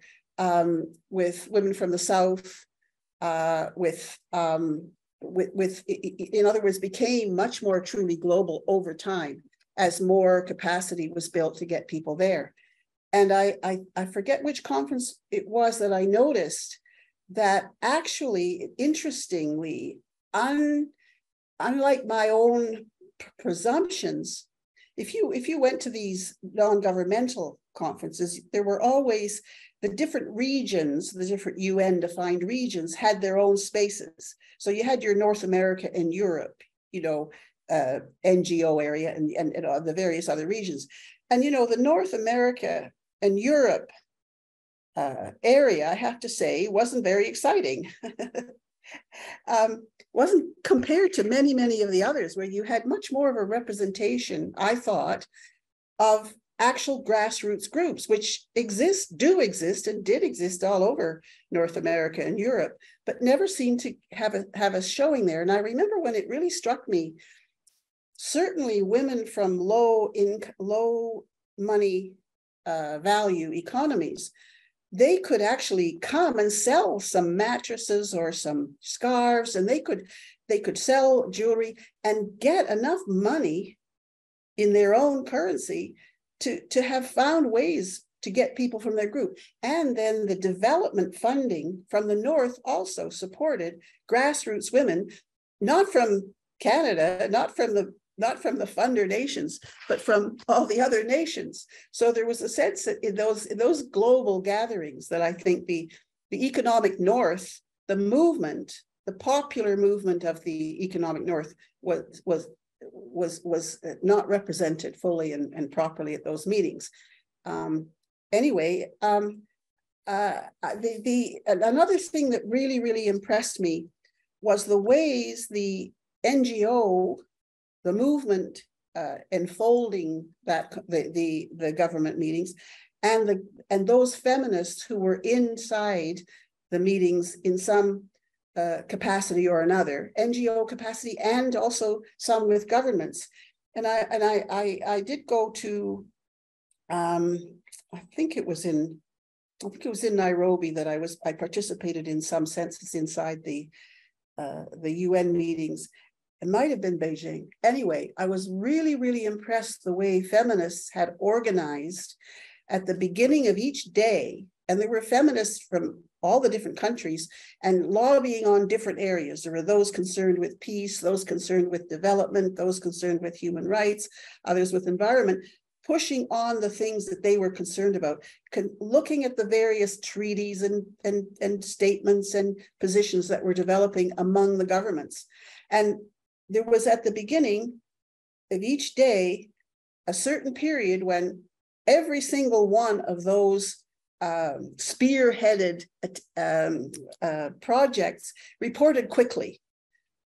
with women from the South, in other words, became much more truly global over time as more capacity was built to get people there. And I forget which conference it was that I noticed that actually, interestingly, unlike my own presumptions, if you went to these non-governmental conferences, there were always the different regions, the different UN defined regions had their own spaces. So you had your North America and Europe, you know, NGO area and the various other regions. And, you know, the North America and Europe area, I have to say, wasn't very exciting. Wasn't compared to many of the others, where you had much more of a representation, I thought, of actual grassroots groups, which do exist and did exist all over North America and Europe, but never seemed to have a showing there. And I remember when it really struck me, certainly women from low money value economies, they could actually come and sell some mattresses or some scarves, and they could sell jewelry and get enough money in their own currency to have found ways to get people from their group. And then the development funding from the North also supported grassroots women, not from Canada, not from the funder nations, but from all the other nations. So there was a sense that in those global gatherings that I think the economic North, the movement, the popular movement of the economic North was not represented fully and properly at those meetings. Anyway, another thing that really, really impressed me was the ways the NGO, the movement enfolding that the government meetings, and those feminists who were inside the meetings in some capacity or another, NGO capacity, and also some with governments. And I did go to, I think it was in Nairobi that I participated in some senses inside the UN meetings. It might have been Beijing. Anyway, I was really, really impressed the way feminists had organized at the beginning of each day. And there were feminists from all the different countries and lobbying on different areas. There were those concerned with peace, those concerned with development, those concerned with human rights, others with environment, pushing on the things that they were concerned about, looking at the various treaties and statements and positions that were developing among the governments. And there was at the beginning of each day a certain period when every single one of those spearheaded projects reported quickly,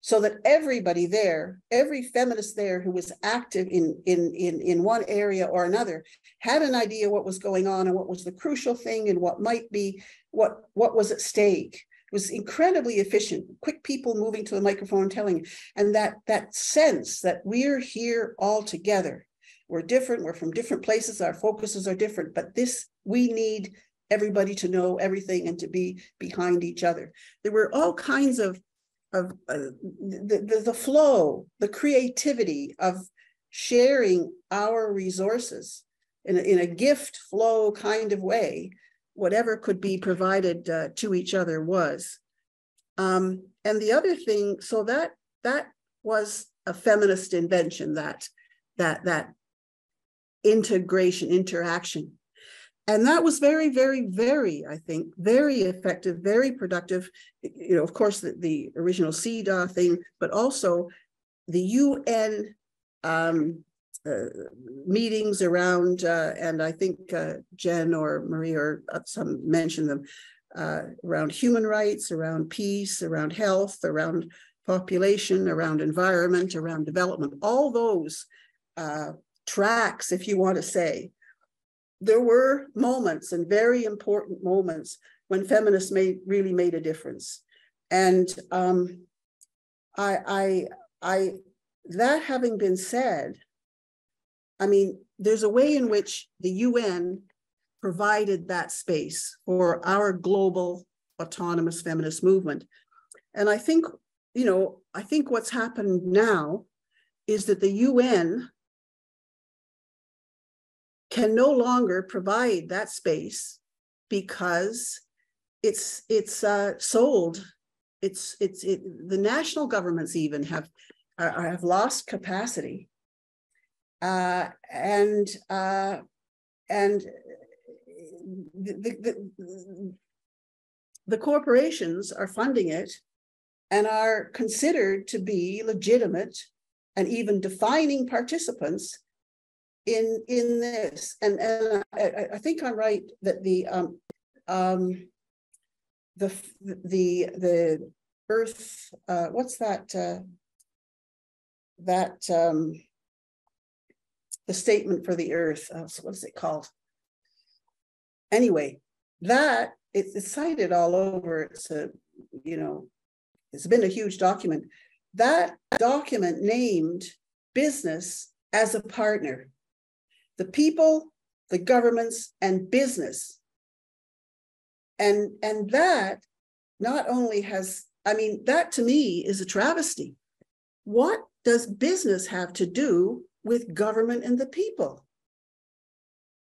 so that everybody there, every feminist there who was active in one area or another, had an idea what was going on and what was the crucial thing and what might be, what was at stake. It was incredibly efficient, quick people moving to the microphone and telling, and that sense that we're here all together. We're different, we're from different places, our focuses are different, but we need everybody to know everything and to be behind each other. There were all kinds of the flow, the creativity of sharing our resources in a gift flow kind of way, whatever could be provided to each other was. And the other thing, so that was a feminist invention, that integration, interaction. And that was very, very, very, I think, very effective, very productive. You know, of course, the original CEDAW thing, but also the UN meetings around, and I think Jen or Marie or some mentioned them, around human rights, around peace, around health, around population, around environment, around development, all those tracks, if you want to say. There were moments, and very important moments, when feminists really made a difference. And that having been said, I mean, there's a way in which the UN provided that space for our global autonomous feminist movement. And I think, I think what's happened now is that the UN can no longer provide that space because it's sold. The national governments even have lost capacity, and the corporations are funding it and are considered to be legitimate and even defining participants in this. And I think I'm right that the Earth, what's that? The statement for the Earth. What is it called? Anyway, that it's cited all over. It's it's been a huge document. That document named business as a partner. The people, the governments, and business. And that not only has, I mean, that to me is a travesty. What does business have to do with government and the people.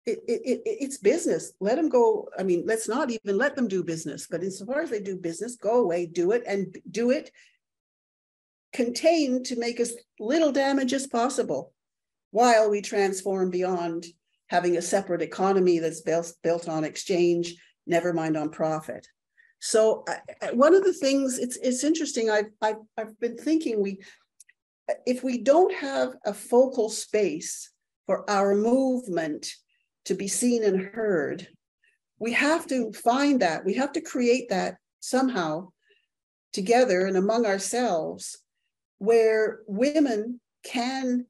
It's business. Let them go. I mean, let's not even let them do business, but insofar as they do business, go away, do it, and do it contained to make as little damage as possible while we transform beyond having a separate economy that's built on exchange, never mind on profit. So one of the things, it's interesting, I've been thinking, if we don't have a focal space for our movement to be seen and heard, we have to find that, we have to create that somehow together and among ourselves, where women can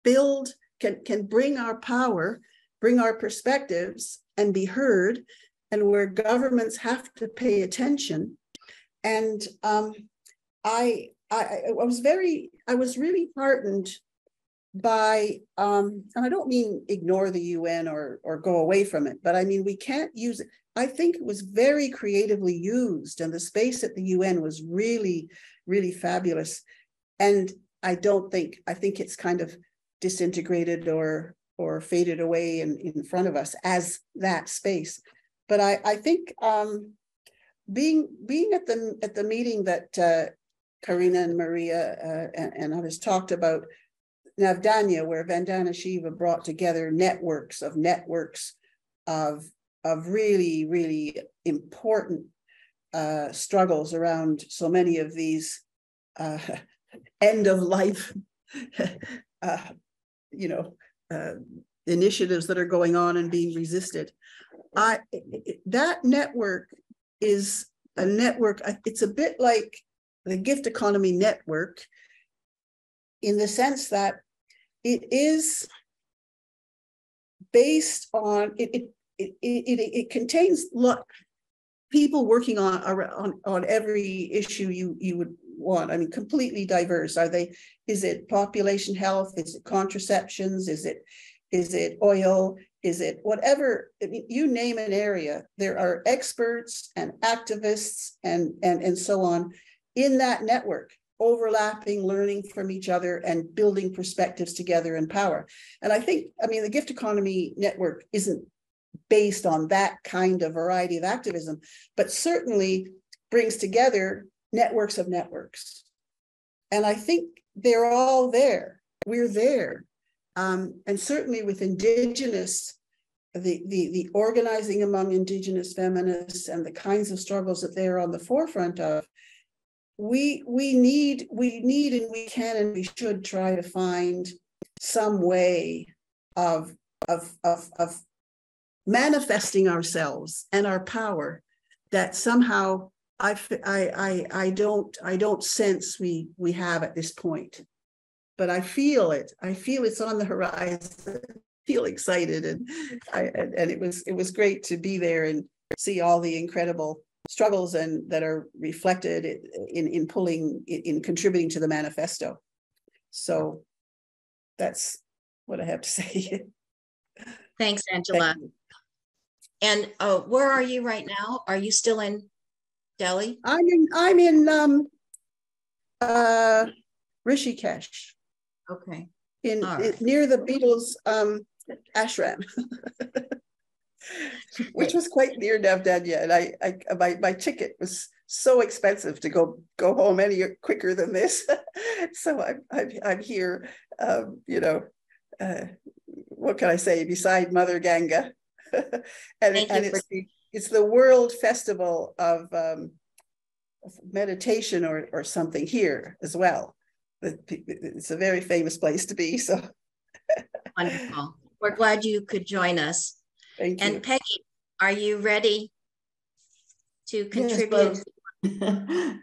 build, can bring our power, bring our perspectives and be heard, and where governments have to pay attention. And I was really heartened by, and I don't mean ignore the UN or go away from it, but I mean, we can't use it. I think it was very creatively used, and the space at the UN was really, really fabulous. And I think it's kind of disintegrated or faded away in front of us as that space. But I think being at the meeting that Karina and Maria and others talked about, Navdanya, where Vandana Shiva brought together networks of really, really important struggles around so many of these end of life initiatives that are going on and being resisted. That network is a network, it's a bit like the gift economy network, in the sense that it is based on, it contains people working on every issue you would want. I mean, completely diverse. Is it population health? Is it contraceptions? Is it oil? Is it whatever? I mean, you name an area, there are experts and activists and so on in that network, overlapping, learning from each other and building perspectives together in power. And I think, I mean, the gift economy network isn't based on that kind of variety of activism, but certainly brings together networks of networks. And I think they're all there. We're there. And certainly with Indigenous, the organizing among Indigenous feminists and the kinds of struggles that they're on the forefront of, we need and we can and we should try to find some way of manifesting ourselves and our power that somehow I don't sense we have at this point, but I feel it. I feel it's on the horizon. I feel excited, and it was great to be there and see all the incredible struggles and that are reflected in contributing to the manifesto. So that's what I have to say. Thanks, Angela. And where are you right now? Are you still in Delhi? I'm in Rishikesh. Okay. Near the Beatles ashram, which was quite near Navdanya, and my ticket was so expensive to go home any quicker than this. So I'm here. What can I say? Beside Mother Ganga, and it's the World Festival of meditation or something here as well. It's a very famous place to be. So wonderful. We're glad you could join us. Thank you. And Peggy, are you ready to contribute?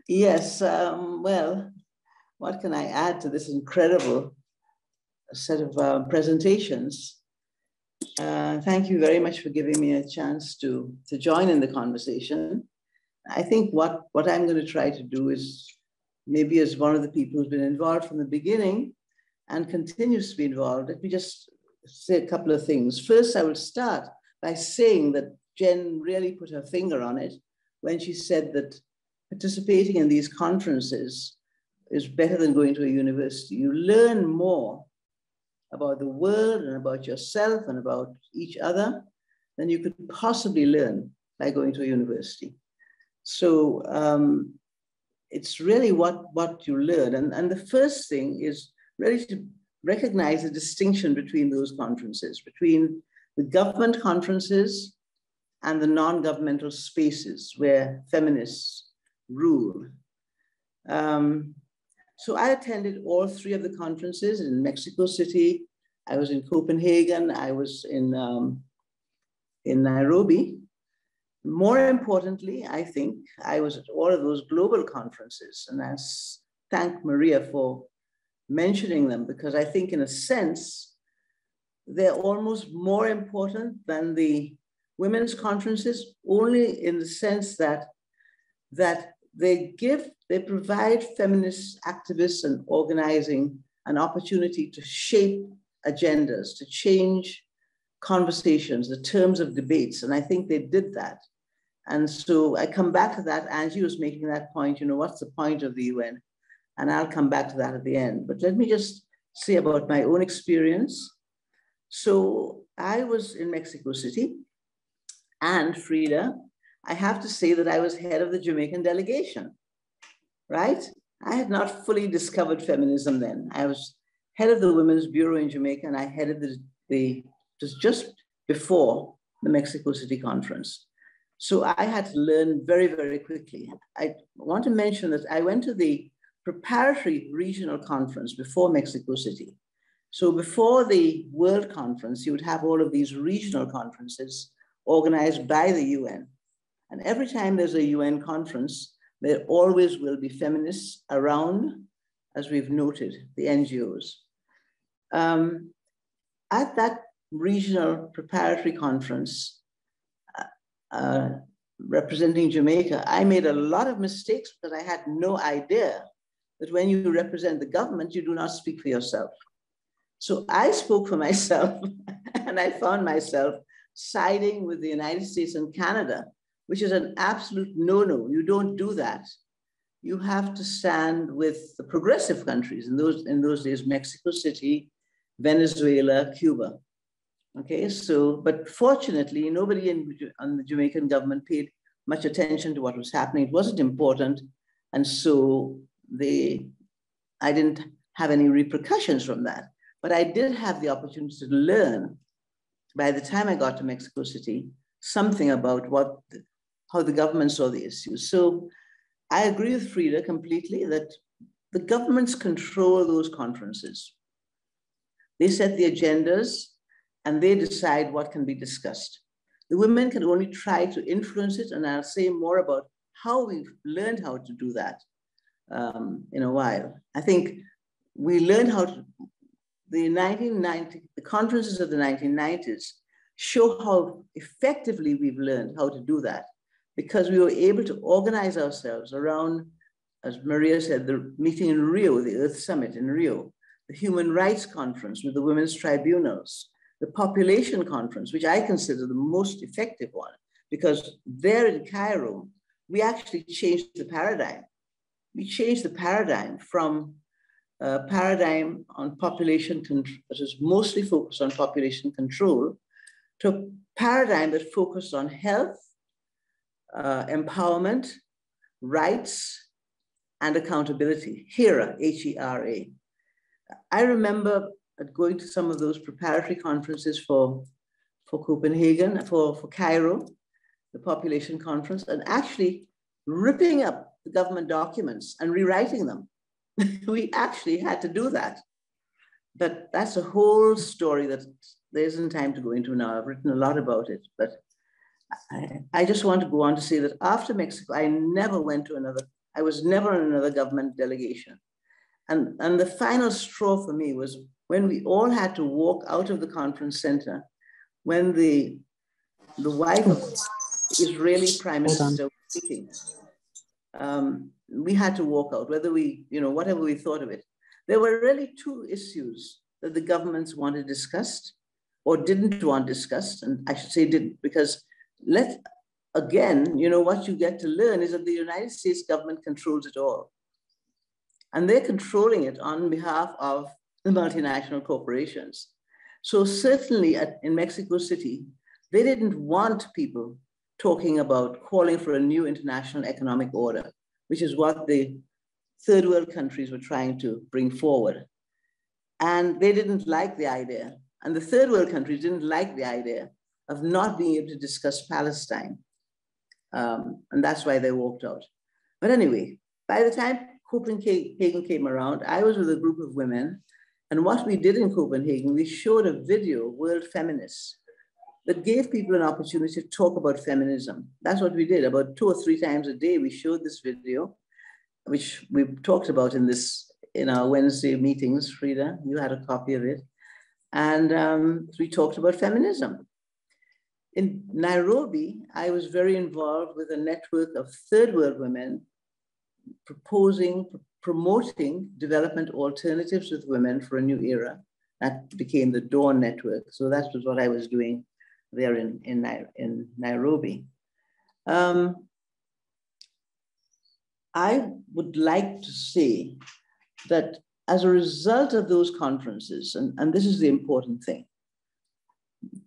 Yes. Well, what can I add to this incredible set of presentations? Thank you very much for giving me a chance to join in the conversation. I think what I'm going to try to do is, maybe as one of the people who's been involved from the beginning and continues to be involved, let me just say a couple of things. First, I will start by saying that Jen really put her finger on it when she said that participating in these conferences is better than going to a university. You learn more about the world and about yourself and about each other than you could possibly learn by going to a university. So it's really what you learn. And the first thing is really to recognize the distinction between those conferences, between the government conferences and the non-governmental spaces where feminists rule. So I attended all three of the conferences in Mexico City. I was in Copenhagen. I was in Nairobi. More importantly, I think I was at all of those global conferences, and I thank Maria for mentioning them, because I think in a sense, they're almost more important than the women's conferences, only in the sense that they provide feminist activists and organizing an opportunity to shape agendas, to change conversations, the terms of debates. And I think they did that. And so I come back to that. Angie was making that point, what's the point of the UN? And I'll come back to that at the end. But let me just say about my own experience. So I was in Mexico City, and Frida, I have to say that I was head of the Jamaican delegation, right? I had not fully discovered feminism then. I was head of the Women's Bureau in Jamaica, and I headed just before the Mexico City conference. So I had to learn very, very quickly. I want to mention that I went to the preparatory regional conference before Mexico City. So before the World Conference, you would have all of these regional conferences organized by the UN. And every time there's a UN conference, there always will be feminists around, as we've noted, the NGOs. At that regional preparatory conference, representing Jamaica, I made a lot of mistakes because I had no idea that when you represent the government, you do not speak for yourself. So I spoke for myself, and I found myself siding with the United States and Canada, which is an absolute no-no. You don't do that. You have to stand with the progressive countries, in those days, Mexico City, Venezuela, Cuba. Okay, so, but fortunately, nobody on the Jamaican government paid much attention to what was happening. It wasn't important. And so I didn't have any repercussions from that. But I did have the opportunity to learn, by the time I got to Mexico City, something about how the government saw the issues. So I agree with Frida completely that the governments control those conferences. They set the agendas and they decide what can be discussed. The women can only try to influence it, and I'll say more about how we've learned how to do that in a while. I think we learned how to, the conferences of the 1990s show how effectively we've learned how to do that, because we were able to organize ourselves around, as Maria said, the meeting in Rio, the Earth Summit in Rio, the Human Rights Conference with the Women's Tribunals, the Population Conference, which I consider the most effective one, because there in Cairo, we actually changed the paradigm. We changed the paradigm from a paradigm on population control, that is mostly focused on population control, to a paradigm that focused on health, empowerment, rights, and accountability. HERA, H-E-R-A. I remember going to some of those preparatory conferences for Copenhagen, for Cairo, the population conference, and actually ripping up the government documents and rewriting them. We actually had to do that. But that's a whole story that there isn't time to go into now. I've written a lot about it, but I just want to go on to say that after Mexico, I was never in another government delegation. And the final straw for me was when we all had to walk out of the conference center, when the wife of the Israeli Prime Minister was speaking. We had to walk out, whether whatever we thought of it. There were really two issues that the governments wanted discussed or didn't want discussed. And I should say didn't, because what you get to learn is that the United States government controls it all. and they're controlling it on behalf of the multinational corporations. So certainly in Mexico City, they didn't want people talking about calling for a new international economic order, which is what the third world countries were trying to bring forward. And they didn't like the idea. And the third world countries didn't like the idea of not being able to discuss Palestine. And that's why they walked out. But anyway, by the time Copenhagen came around, I was with a group of women. And what we did in Copenhagen, we showed a video, World Feminists, that gave people an opportunity to talk about feminism. That's what we did. About 2 or 3 times a day, we showed this video, which we talked about in our Wednesday meetings. Frida, you had a copy of it. And we talked about feminism. In Nairobi, I was very involved with a network of third world women promoting development alternatives with women for a new era. That became the Dawn Network. So that was what I was doing there in Nairobi. I would like to say that as a result of those conferences, and this is the important thing,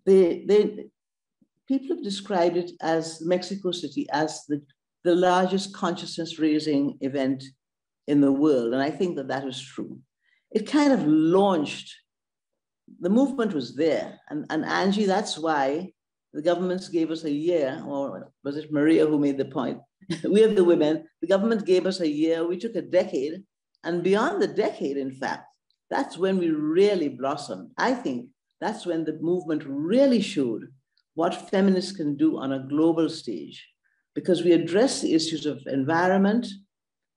people have described it as Mexico City as the largest consciousness raising event in the world. And I think that that is true. It kind of launched, the movement was there. And Angie, that's why the governments gave us a year, or was it Maria who made the point? We are the women, the government gave us a year, we took a decade. And beyond the decade, in fact, that's when we really blossomed. I think that's when the movement really showed what feminists can do on a global stage, because we address the issues of environment,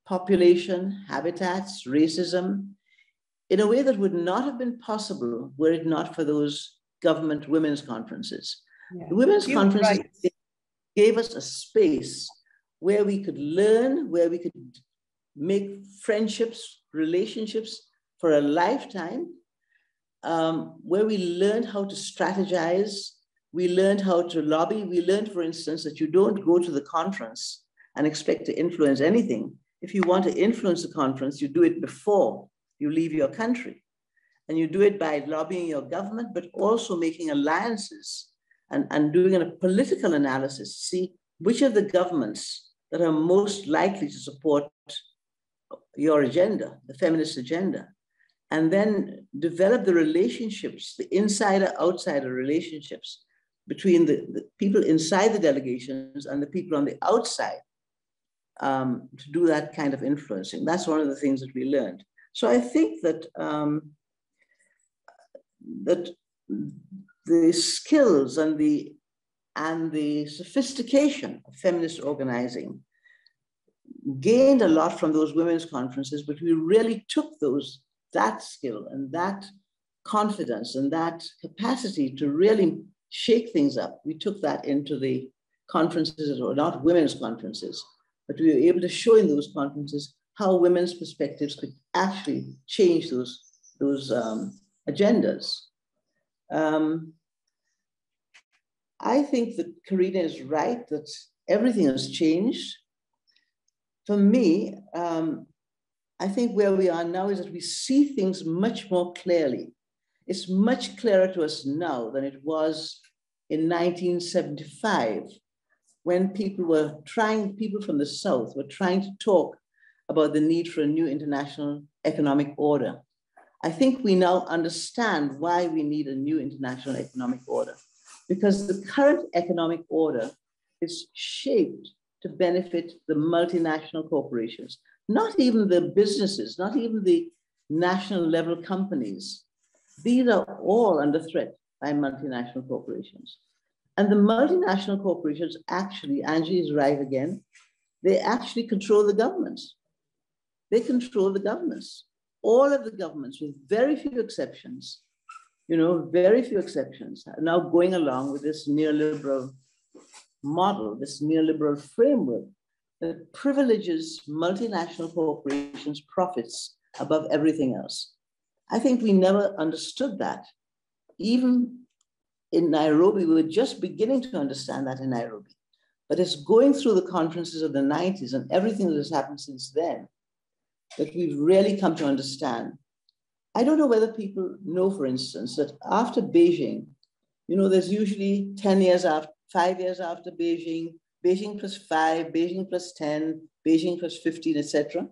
population, habitats, racism, in a way that would not have been possible were it not for those government women's conferences. Yeah. The women's conferences gave us a space where we could learn, where we could make friendships, relationships for a lifetime, where we learned how to strategize, we learned how to lobby. We learned, for instance, that you don't go to the conference and expect to influence anything. If you want to influence the conference, you do it before you leave your country. And you do it by lobbying your government, but also making alliances and doing a political analysis, see which of the governments that are most likely to support your agenda, the feminist agenda, and then develop the relationships, the insider-outsider relationships between the people inside the delegations and the people on the outside to do that kind of influencing. That's one of the things that we learned. So I think that, that the skills and the sophistication of feminist organizing gained a lot from those women's conferences, but we really took that skill and that confidence and that capacity to really shake things up. We took that into the conferences, or not women's conferences, but we were able to show in those conferences how women's perspectives could actually change those agendas. I think that Karina is right, that everything has changed. For me, I think where we are now is that we see things much more clearly. It's much clearer to us now than it was in 1975, when people from the South were trying to talk about the need for a new international economic order. I think we now understand why we need a new international economic order, because the current economic order is shaped to benefit the multinational corporations, not even the businesses, not even the national level companies. These are all under threat by multinational corporations. And the multinational corporations actually, Angie is right again, they actually control the governments. They control the governments. All of the governments, with very few exceptions, very few exceptions, are now going along with this neoliberal model, this neoliberal framework that privileges multinational corporations' profits above everything else. I think we never understood that. Even in Nairobi, we were just beginning to understand that in Nairobi. But it's going through the conferences of the 90s and everything that has happened since then that we've really come to understand. I don't know whether people know, for instance, that after Beijing, you know, there's usually 10 years after, 5 years after Beijing, Beijing plus 5, Beijing plus 10, Beijing plus 15, etc.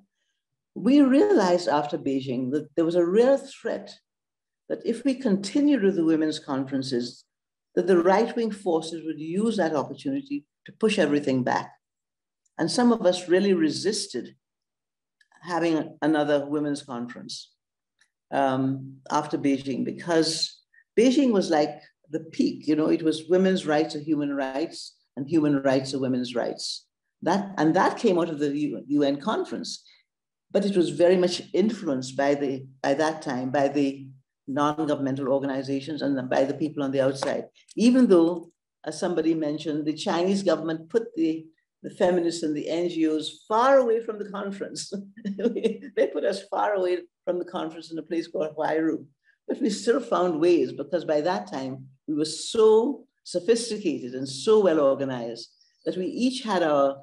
We realized after Beijing that there was a real threat that if we continued with the women's conferences, that the right-wing forces would use that opportunity to push everything back. And some of us really resisted having another women's conference after Beijing, because Beijing was like the peak, you know, it was women's rights are human rights and human rights are women's rights. That came out of the UN conference, but it was very much influenced by that time by the non-governmental organizations and by the people on the outside. Even though, as somebody mentioned, the Chinese government put the feminists and the NGOs far away from the conference. They put us far away from the conference in a place called Huairu. But we still found ways, because by that time, we were so sophisticated and so well organized that we each had our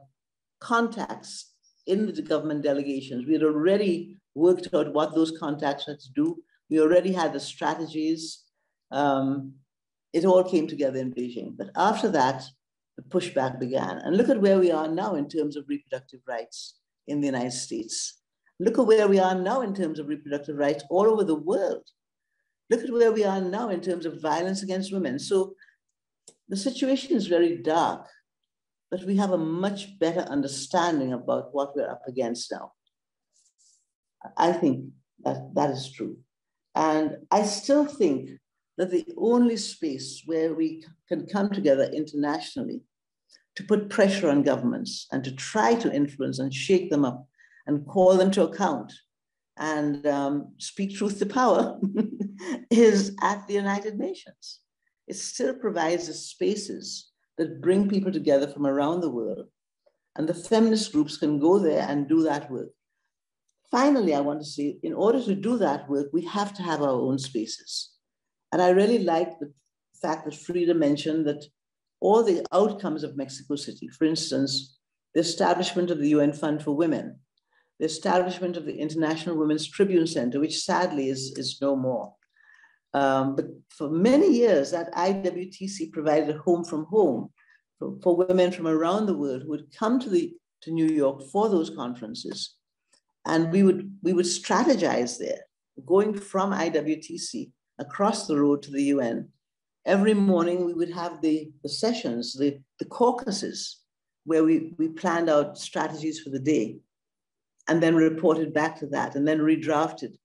contacts in the government delegations. We had already worked out what those contacts had to do. We already had the strategies. It all came together in Beijing. But after that, the pushback began. And look at where we are now in terms of reproductive rights in the United States. Look at where we are now in terms of reproductive rights all over the world. Look at where we are now in terms of violence against women. So the situation is very dark, but we have a much better understanding about what we're up against now. I think that is true. And I still think that the only space where we can come together internationally to put pressure on governments and to try to influence and shake them up and call them to account and speak truth to power is at the United Nations. It still provides the spaces that bring people together from around the world. And the feminist groups can go there and do that work. Finally, I want to say, in order to do that work, we have to have our own spaces. And I really like the fact that Frida mentioned that all the outcomes of Mexico City, for instance, the establishment of the UN Fund for Women, the establishment of the International Women's Tribune Center, which sadly is no more. But for many years, that IWTC provided a home from home for women from around the world who would come to New York for those conferences. And we would strategize there, going from IWTC across the road to the UN. Every morning we would have the sessions, the caucuses, where we planned out strategies for the day and then reported back to that and then redrafted.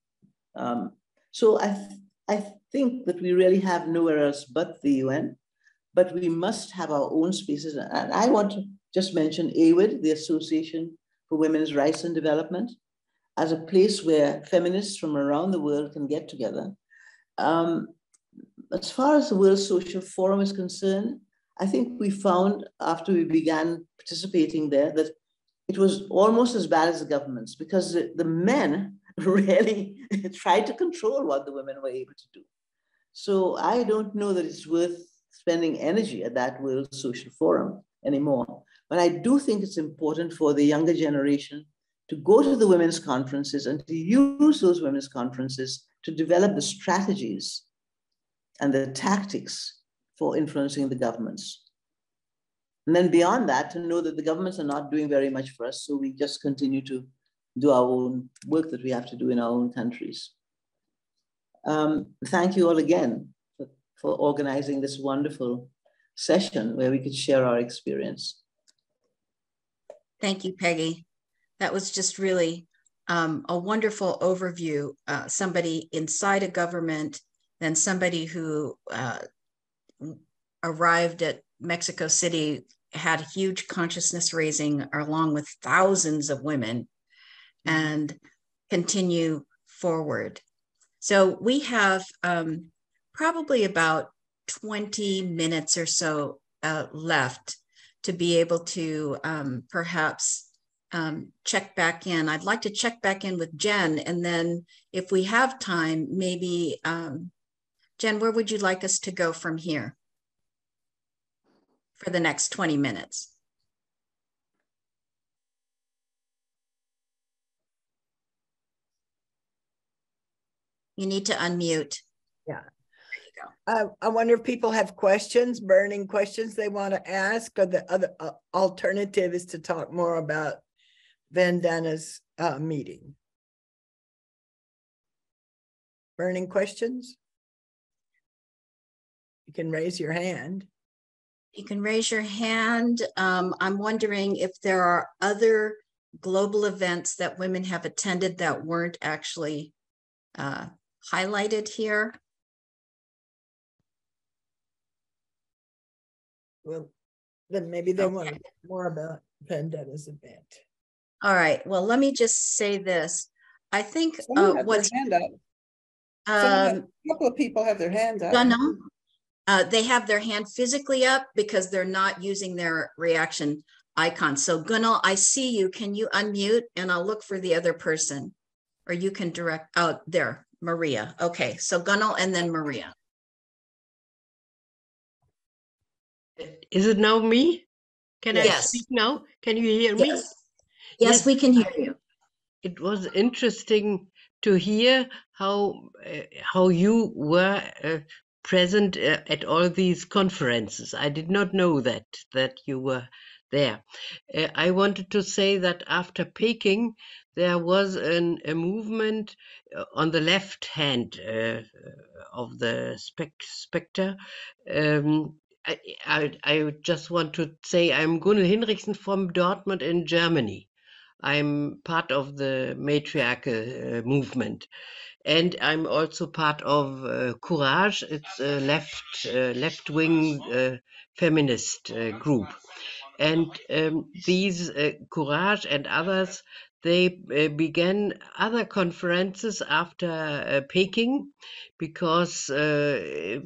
So I think that we really have nowhere else but the UN, but we must have our own spaces. And I want to just mention AWID, the Association for Women's Rights and Development, as a place where feminists from around the world can get together. As far as the World Social Forum is concerned, I think we found after we began participating there that it was almost as bad as the governments, because the men really tried to control what the women were able to do. So I don't know that it's worth spending energy at that World Social Forum anymore. But I do think it's important for the younger generation to go to the women's conferences and to use those women's conferences to develop the strategies and the tactics for influencing the governments. And then beyond that, to know that the governments are not doing very much for us, so we just continue to do our own work that we have to do in our own countries. Thank you all again for organizing this wonderful session where we could share our experience. Thank you, Peggy. That was just really a wonderful overview. Somebody inside a government, then somebody who arrived at Mexico City, had huge consciousness raising along with thousands of women, and continue forward. So we have probably about 20 minutes or so left to be able to perhaps check back in. I'd like to check back in with Jen, and then if we have time, maybe, Jen, where would you like us to go from here for the next 20 minutes? You need to unmute. Yeah. There you go. I wonder if people have questions, burning questions they want to ask, or the other alternative is to talk more about Vandana's meeting. Burning questions? You can raise your hand. You can raise your hand. I'm wondering if there are other global events that women have attended that weren't actually highlighted here. Well, then maybe they want to know more about Vandana's event. All right. Well, let me just say this. I think Someone had what's their hand up. A couple of people have their hands up. They have their hand physically up because they're not using their reaction icon. So Gunal, I see you. Can you unmute? And I'll look for the other person. Or you can direct, oh, there, Maria. Okay, so Gunal and then Maria. Is it now me? Can I Yes. speak now? Can you hear me? Yes, we can hear you. It was interesting to hear how you were present at all these conferences. I did not know that you were there. I wanted to say that after Peking, there was a movement on the left hand of the spectre. I just want to say I'm Gunnel Hinrichsen from Dortmund in Germany. I'm part of the matriarchal movement, and I'm also part of Courage. It's a left-wing feminist group, and these Courage and others, they began other conferences after Peking, because they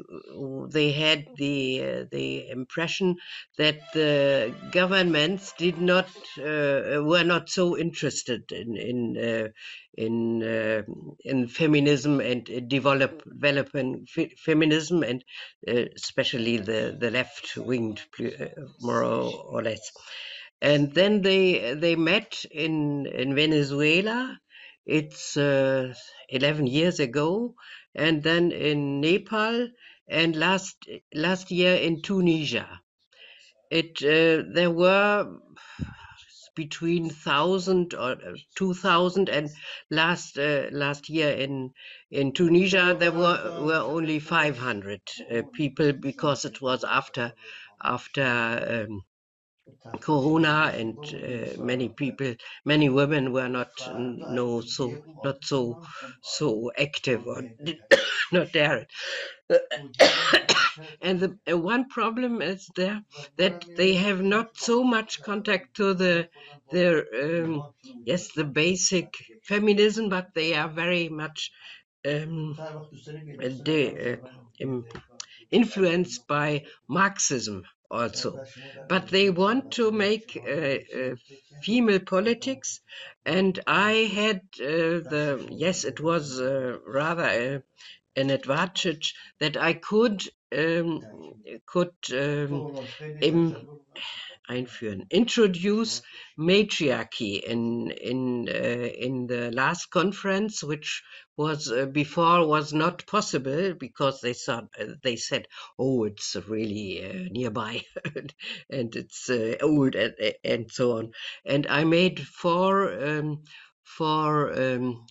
had the impression that the governments were not so interested in feminism and developing feminism, and especially the left-winged, more or less. And then they met in Venezuela. It's 11 years ago, and then in Nepal, and last year in Tunisia. There were between 1,000 or 2,000, and last year in Tunisia there were only 500 people, because it was after Corona, and many women were not so active, or not there. And the one problem is there that they have not so much contact to the basic feminism, but they are very much influenced by Marxism also. But they want to make female politics, and I had it was rather an advantage that I could introduce matriarchy in the last conference, which was before was not possible, because they said, oh, it's really nearby and it's old, and so on. And I made four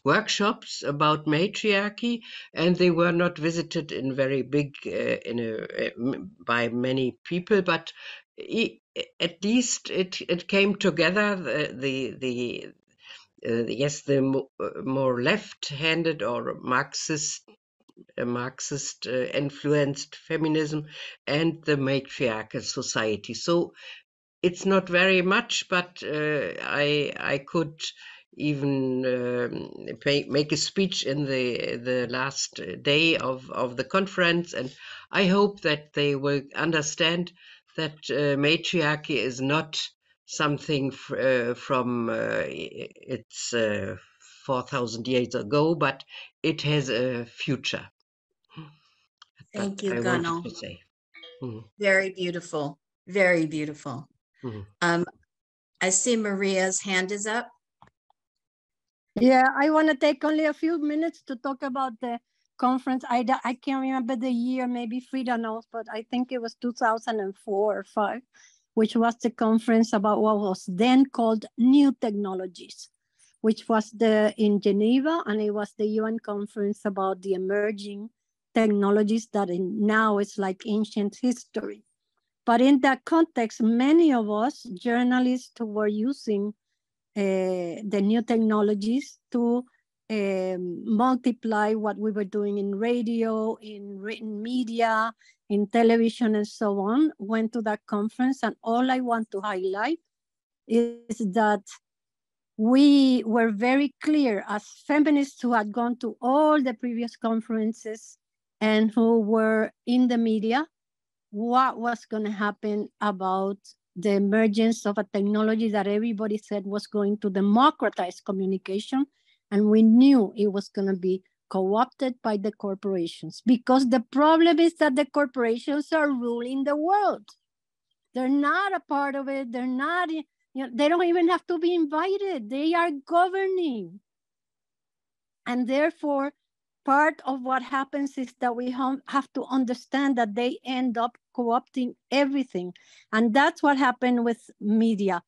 workshops about matriarchy, and they were not visited in very big by many people, but at least it came together. The more left-handed or Marxist influenced feminism, and the matriarchal society. So it's not very much, but I could even make a speech in the last day of the conference, and I hope that they will understand that matriarchy is not something from it's 4,000 years ago, but it has a future. Thank you, I Gunal. wanted to say. Very beautiful. Very beautiful. I see Maria's hand is up. Yeah, I want to take only a few minutes to talk about the conference. I can't remember the year, maybe Frida knows, but I think it was 2004 or 5, which was the conference about what was then called new technologies, which was in Geneva, and it was the UN conference about the emerging technologies that now is like ancient history. But in that context, many of us journalists were using the new technologies to multiply what we were doing in radio, in written media, in television, and so on. Went to that conference, and all I want to highlight is that we were very clear as feminists who had gone to all the previous conferences and who were in the media, what was going to happen about the emergence of a technology that everybody said was going to democratize communication. And we knew it was going to be co-opted by the corporations, because the problem is that the corporations are ruling the world. They're not a part of it. They're not, they don't even have to be invited. They are governing. And therefore, part of what happens is that we have to understand that they end up co-opting everything. And that's what happened with media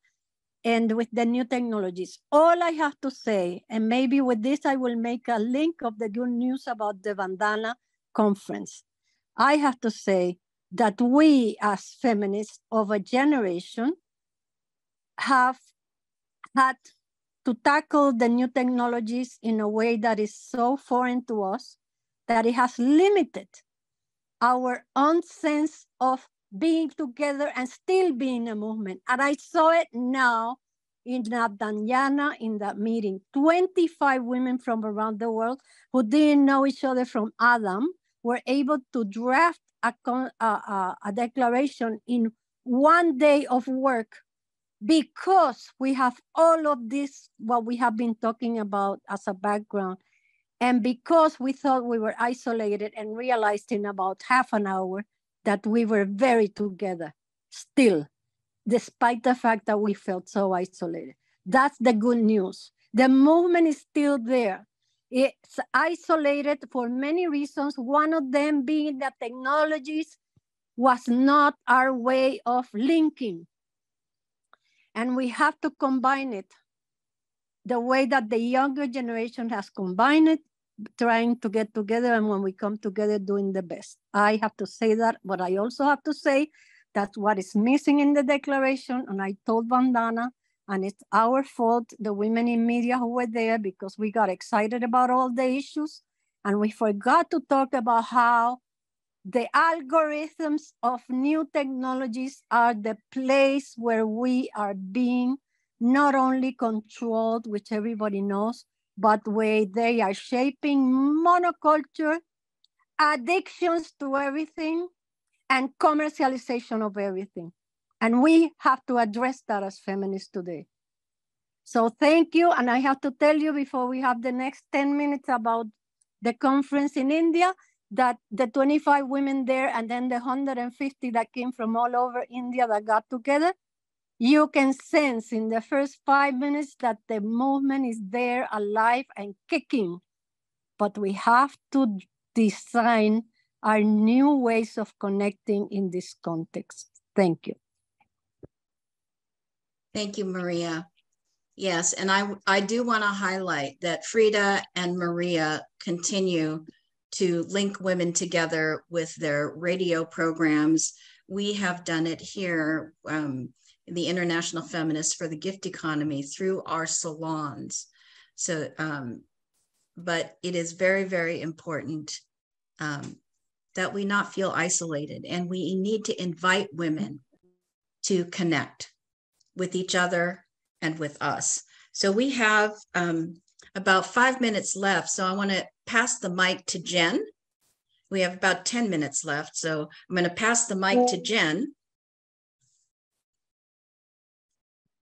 and with the new technologies. All I have to say, and maybe with this I will make a link of the good news about the Bandana conference. I have to say that we as feminists of a generation have had to tackle the new technologies in a way that is so foreign to us that it has limited our own sense of being together and still being a movement. And I saw it now in Danyana in that meeting. 25 women from around the world who didn't know each other from Adam were able to draft a declaration in one day of work, because we have all of this, what we have been talking about as a background, and because we thought we were isolated and realized in about half an hour that we were very together still, despite the fact that we felt so isolated. That's the good news. The movement is still there. It's isolated for many reasons, one of them being that technologies was not our way of linking. And we have to combine it the way that the younger generation has combined it, trying to get together, and when we come together, doing the best. I have to say that, but I also have to say that's what is missing in the declaration, and I told Vandana, and it's our fault, the women in media who were there, because we got excited about all the issues, and we forgot to talk about how the algorithms of new technologies are the place where we are being not only controlled, which everybody knows, but where they are shaping monoculture, addictions to everything, and commercialization of everything. And we have to address that as feminists today. So thank you. And I have to tell you before we have the next 10 minutes about the conference in India, that the 25 women there and then the 150 that came from all over India that got together, you can sense in the first 5 minutes that the movement is there, alive and kicking. But we have to design our new ways of connecting in this context. Thank you. Thank you, Maria. Yes, and I do want to highlight that Frida and Maria continue to link women together with their radio programs. We have done it here the International Feminists for the Gift Economy through our salons. So, but it is very, very important that we not feel isolated, and we need to invite women to connect with each other and with us. So we have about 5 minutes left. So I want to pass the mic to Jen. We have about 10 minutes left. So I'm going to pass the mic to Jen.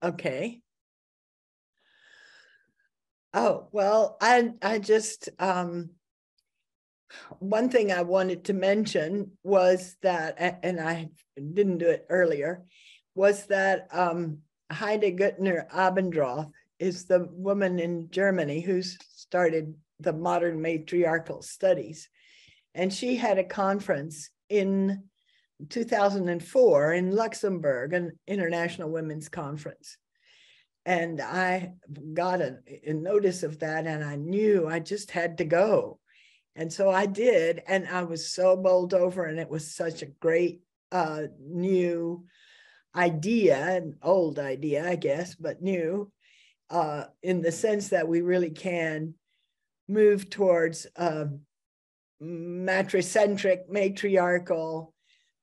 Okay. Oh, well, I just, one thing I wanted to mention was that, and I didn't do it earlier, was that Heide Güttner Abendroth is the woman in Germany who's started the modern matriarchal studies. And she had a conference in 2004 in Luxembourg, an international women's conference. And I got a notice of that, and I knew I just had to go. And so I did, and I was so bowled over, and it was such a great new idea, an old idea, I guess, but new, in the sense that we really can move towards matricentric, matriarchal,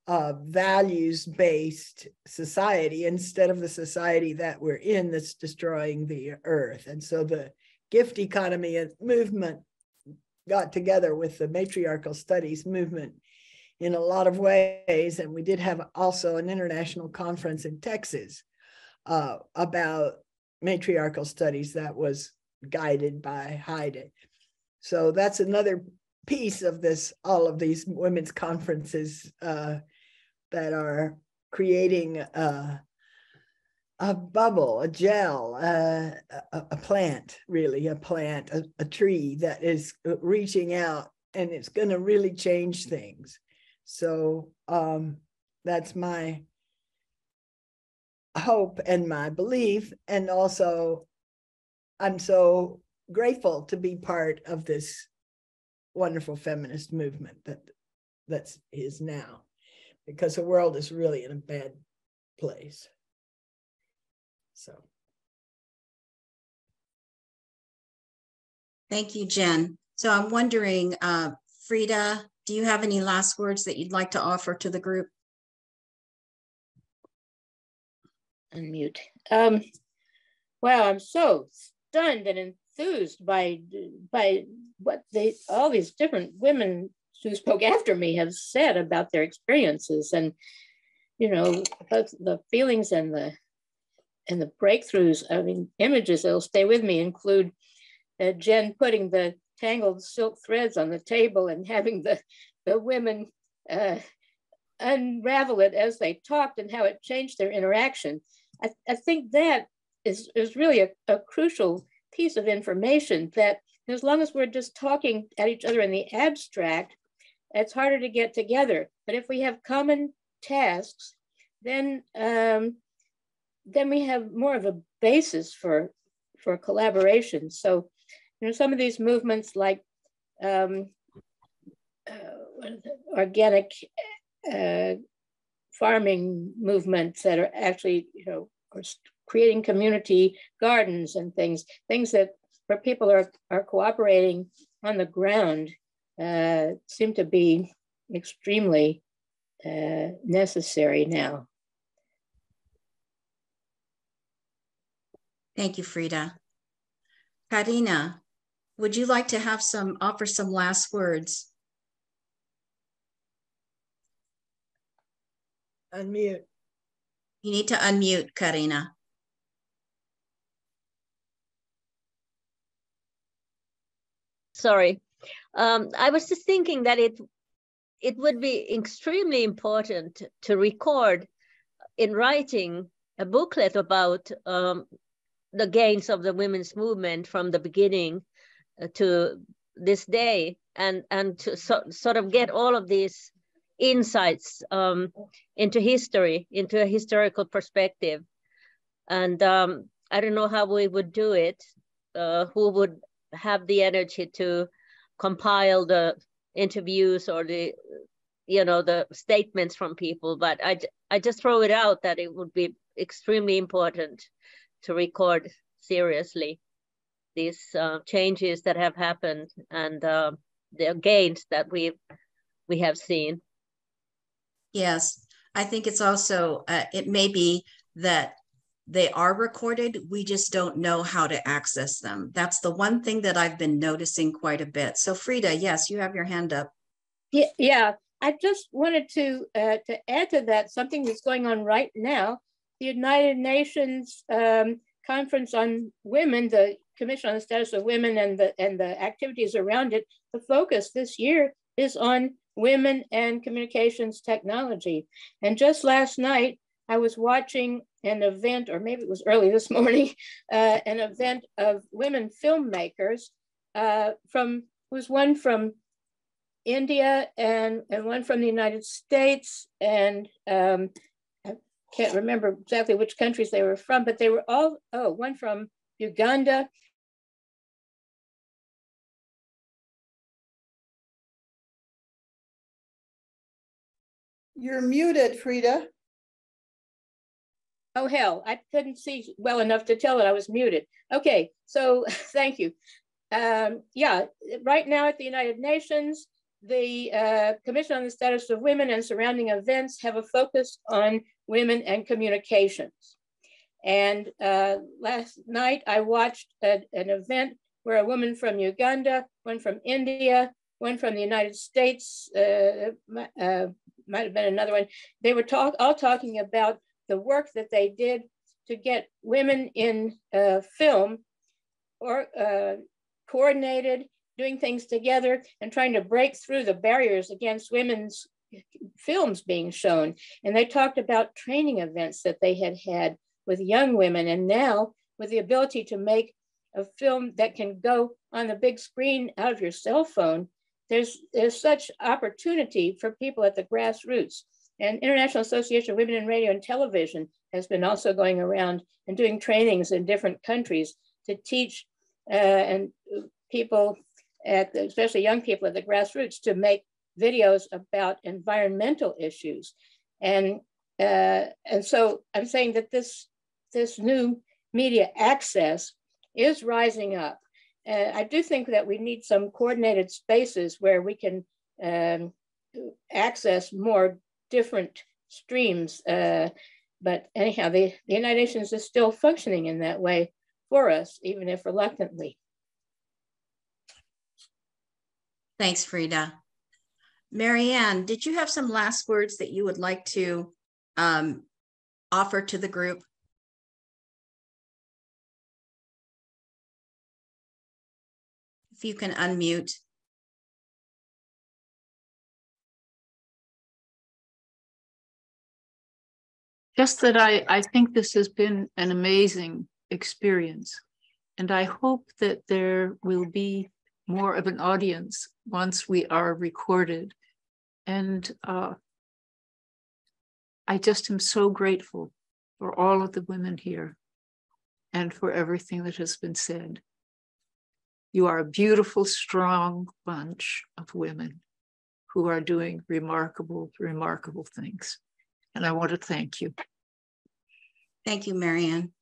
values-based society instead of the society that we're in that's destroying the earth. And so the gift economy movement got together with the matriarchal studies movement in a lot of ways. And we did have also an international conference in Texas about matriarchal studies that was guided by Heide. So that's another piece of this, all of these women's conferences that are creating a bubble, a gel, a plant, really, a tree that is reaching out, and it's going to really change things. So that's my hope and my belief. And also, I'm so grateful to be part of this wonderful feminist movement that is now, because the world is really in a bad place. So. Thank you, Jen. So I'm wondering, Frida, do you have any last words that you'd like to offer to the group? Unmute. Wow, I'm so stunned and enthused by what all these different women who spoke after me have said about their experiences, and both the feelings and the breakthroughs. I mean, images that'll stay with me include Jen putting the tangled silk threads on the table and having the women unravel it as they talked, and how it changed their interaction. I think that is really a crucial piece of information, that as long as we're just talking at each other in the abstract, it's harder to get together. But if we have common tasks, then we have more of a basis for collaboration. So, some of these movements like organic farming movements that are actually, creating community gardens and things that where people are cooperating on the ground seem to be extremely necessary now. Thank you, Frida. Karina, would you like to offer some last words? Unmute. You need to unmute, Karina. Sorry. I was just thinking that it would be extremely important to record in writing a booklet about the gains of the women's movement from the beginning to this day, and to sort of get all of these insights into history, into a historical perspective. And I don't know how we would do it, who would have the energy to compile the interviews or the statements from people, but I just throw it out that it would be extremely important to record seriously these changes that have happened, and the gains that we have seen. Yes, I think it's also, it may be that they are recorded, we just don't know how to access them. That's the one thing that I've been noticing quite a bit. So Frida, yes, you have your hand up. Yeah, I just wanted to add to that something that's going on right now. The United Nations Conference on Women, the Commission on the Status of Women, and the activities around it, the focus this year is on women and communications technology. And just last night, I was watching an event, or maybe it was early this morning, an event of women filmmakers was one from India and one from the United States, and I can't remember exactly which countries they were from, but they were all, one from Uganda. You're muted, Frida. Oh, hell, I couldn't see well enough to tell that I was muted. Okay, so thank you. Yeah, right now at the United Nations, the Commission on the Status of Women and Surrounding Events have a focus on women and communications. And last night I watched an event where a woman from Uganda, one from India, one from the United States, might have been another one. They were all talking about the work that they did to get women in film or coordinated, doing things together and trying to break through the barriers against women's films being shown. And they talked about training events that they had with young women. And now with the ability to make a film that can go on the big screen out of your cell phone, there's such opportunity for people at the grassroots. And International Association of Women in Radio and Television has been also going around and doing trainings in different countries to teach and people, especially young people at the grassroots, to make videos about environmental issues. And so I'm saying that this new media access is rising up. I do think that we need some coordinated spaces where we can access more different streams. But anyhow, the United Nations is still functioning in that way for us, even if reluctantly. Thanks, Frida. Marianne, did you have some last words that you would like to offer to the group? If you can unmute. Just that I think this has been an amazing experience. And I hope that there will be more of an audience once we are recorded. And I just am so grateful for all of the women here and for everything that has been said. You are a beautiful, strong bunch of women who are doing remarkable, remarkable things. And I want to thank you. Thank you, Marianne.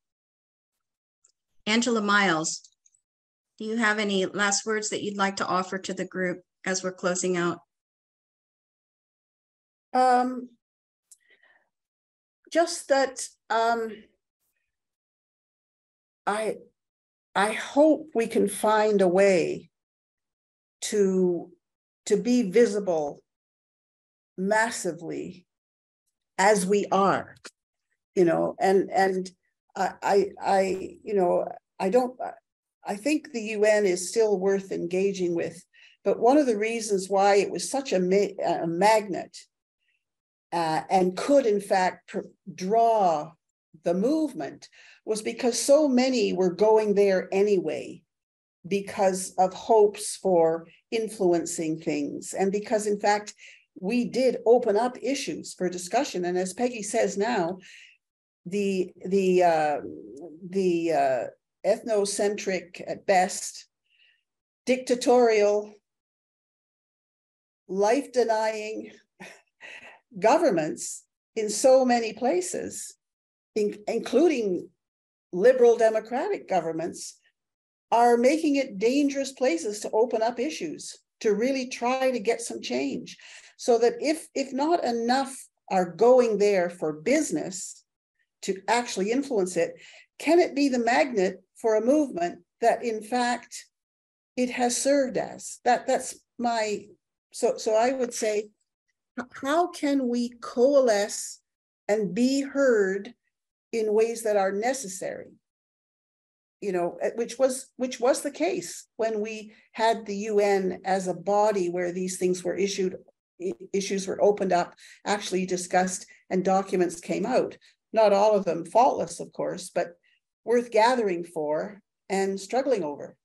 Angela Miles, do you have any last words that you'd like to offer to the group as we're closing out? Just that I hope we can find a way to be visible massively as we are, and I think the UN is still worth engaging with, but one of the reasons why it was such a magnet and could in fact draw the movement was because so many were going there anyway because of hopes for influencing things, and because in fact we did open up issues for discussion. And as Peggy says now, the ethnocentric at best, dictatorial, life-denying governments in so many places, including liberal democratic governments, are making it dangerous places to open up issues, to really try to get some change. So that if not enough are going there for business to actually influence it, can it be the magnet for a movement that in fact it has served as? That's my, so I would say, how can we coalesce and be heard in ways that are necessary? Which was the case when we had the UN as a body where these things were issues were opened up, actually discussed, and documents came out. not all of them faultless, of course, but worth gathering for and struggling over.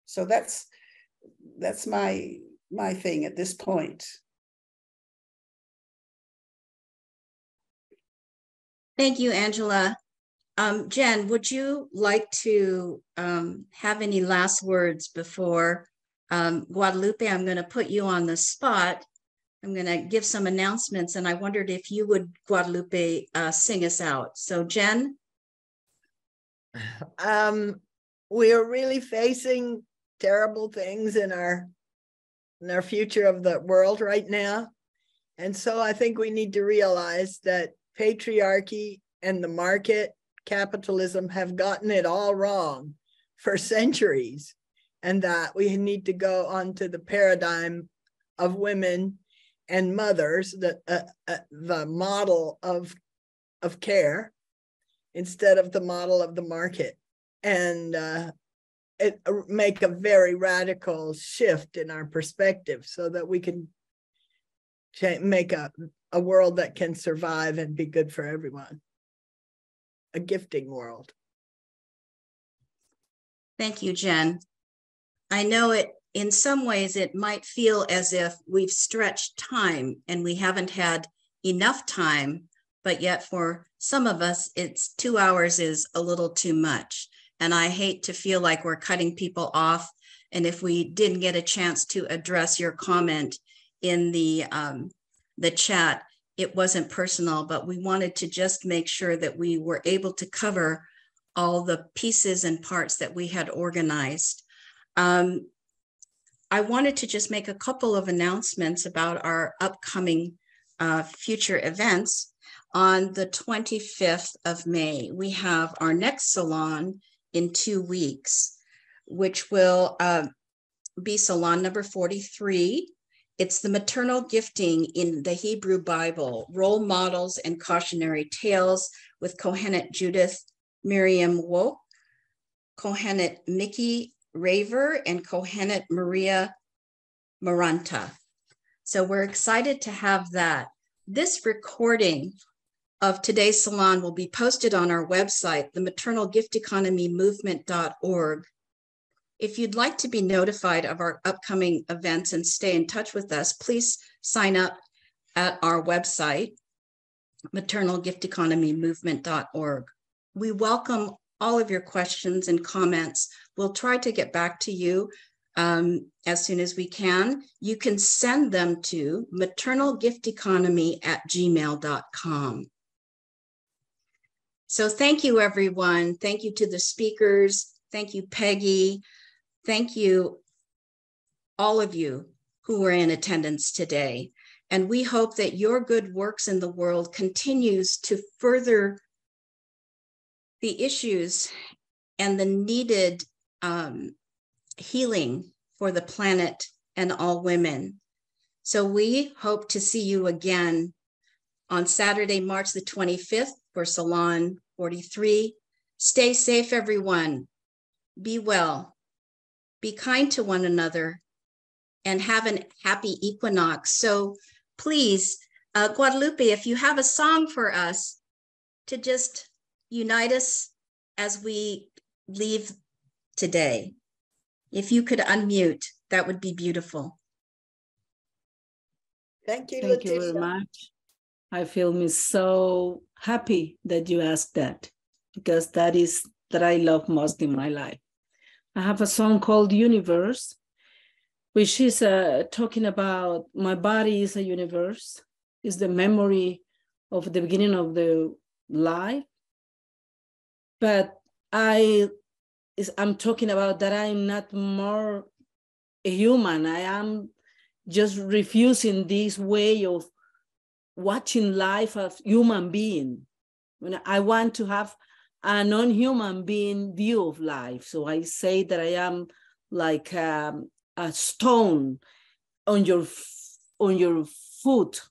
So that's my thing at this point. Thank you, Angela. Jen, would you like to have any last words before Guadalupe? I'm going to put you on the spot. I'm going to give some announcements, and I wondered if you would, Guadalupe, sing us out. So, Jen? We are really facing terrible things in our future of the world right now. And so I think we need to realize that patriarchy and the market, capitalism, have gotten it all wrong for centuries, and that we need to go onto the paradigm of women and mothers, the model of care, instead of the model of the market, and make a very radical shift in our perspective so that we can make a world that can survive and be good for everyone. A gifting world. Thank you, Jen. I know it, in some ways, it might feel as if we've stretched time and we haven't had enough time, but yet for some of us, it's 2 hours is a little too much. And I hate to feel like we're cutting people off. And if we didn't get a chance to address your comment in the chat, it wasn't personal, but we wanted to just make sure that we were able to cover all the pieces and parts that we had organized. I wanted to just make a couple of announcements about our upcoming future events. On the 25th of May, we have our next salon in 2 weeks, which will be salon number 43. It's the maternal gifting in the Hebrew Bible, role models and cautionary tales, with Kohenet Judith Miriam Woke, Kohenet Mickey Raver, and Kohenet Maria Maranta. So we're excited to have that. This recording of today's salon will be posted on our website, the maternalgifteconomymovement.org. If you'd like to be notified of our upcoming events and stay in touch with us, please sign up at our website, maternalgifteconomymovement.org. We welcome all of your questions and comments. We'll try to get back to you as soon as we can. You can send them to maternalgifteconomy@gmail.com. So thank you, everyone. Thank you to the speakers. Thank you, Peggy. Thank you, all of you who were in attendance today. And we hope that your good works in the world continues to further the issues and the needed healing for the planet and all women. So we hope to see you again on Saturday, March the 25th for Salon 43. Stay safe, everyone. Be well. Be kind to one another, and have a happy equinox. So please, Guadalupe, if you have a song for us to just unite us as we leave today, if you could unmute, that would be beautiful. Thank you, Thank Leticia. you very much. I feel me so happy that you asked that, because that is that I love most in my life. I have a song called Universe, which is talking about my body is a universe, is the memory of the beginning of the life. But I'm talking about that I'm not more a human. I am just refusing this way of watching life as human being. When I want to have a non-human being view of life. So I say that I am like a stone on your foot.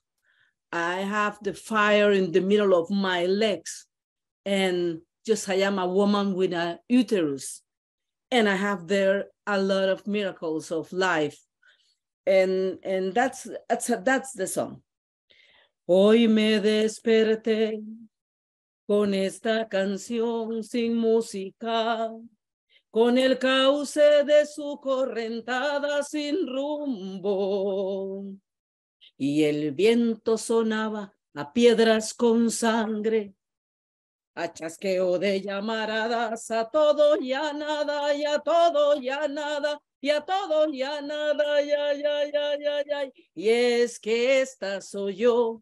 I have the fire in the middle of my legs, and just I am a woman with a uterus, and I have there a lot of miracles of life, and that's the song. Hoy me desperté con esta canción sin música, con el cauce de su correntada sin rumbo. Y el viento sonaba a piedras con sangre, a chasqueo de llamaradas, a todo y a nada, y a todo y a nada, y a todo y a nada, ya, ya, ya, ya, ya. Y es que esta soy yo,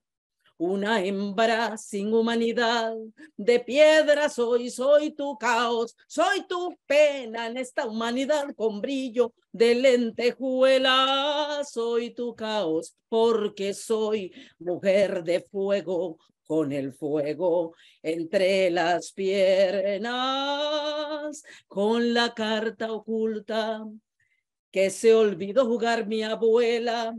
una hembra sin humanidad, de piedra soy tu caos, soy tu pena en esta humanidad con brillo de lentejuela, soy tu caos porque soy mujer de fuego, con el fuego entre las piernas, con la carta oculta que se olvidó jugar mi abuela.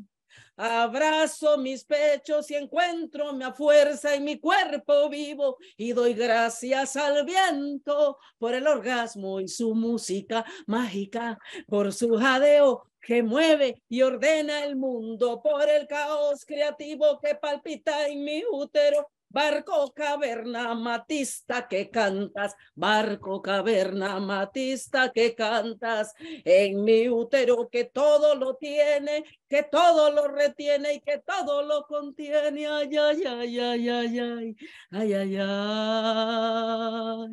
Abrazo mis pechos y encuentro mi fuerza en mi cuerpo vivo y doy gracias al viento por el orgasmo y su música mágica, por su jadeo que mueve y ordena el mundo, por el caos creativo que palpita en mi útero. Barco caverna matista que cantas, barco caverna matista que cantas en mi útero, que todo lo tiene, que todo lo retiene y que todo lo contiene. Ay, ay, ay, ay, ay, ay, ay, ay, ay.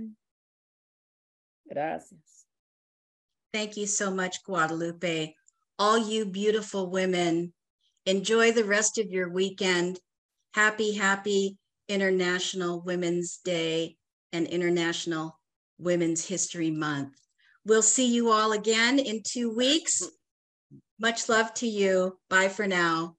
Gracias. Thank you so much, Guadalupe. All you beautiful women, enjoy the rest of your weekend. Happy, happy International Women's Day and International Women's History Month. We'll see you all again in 2 weeks. Much love to you. Bye for now.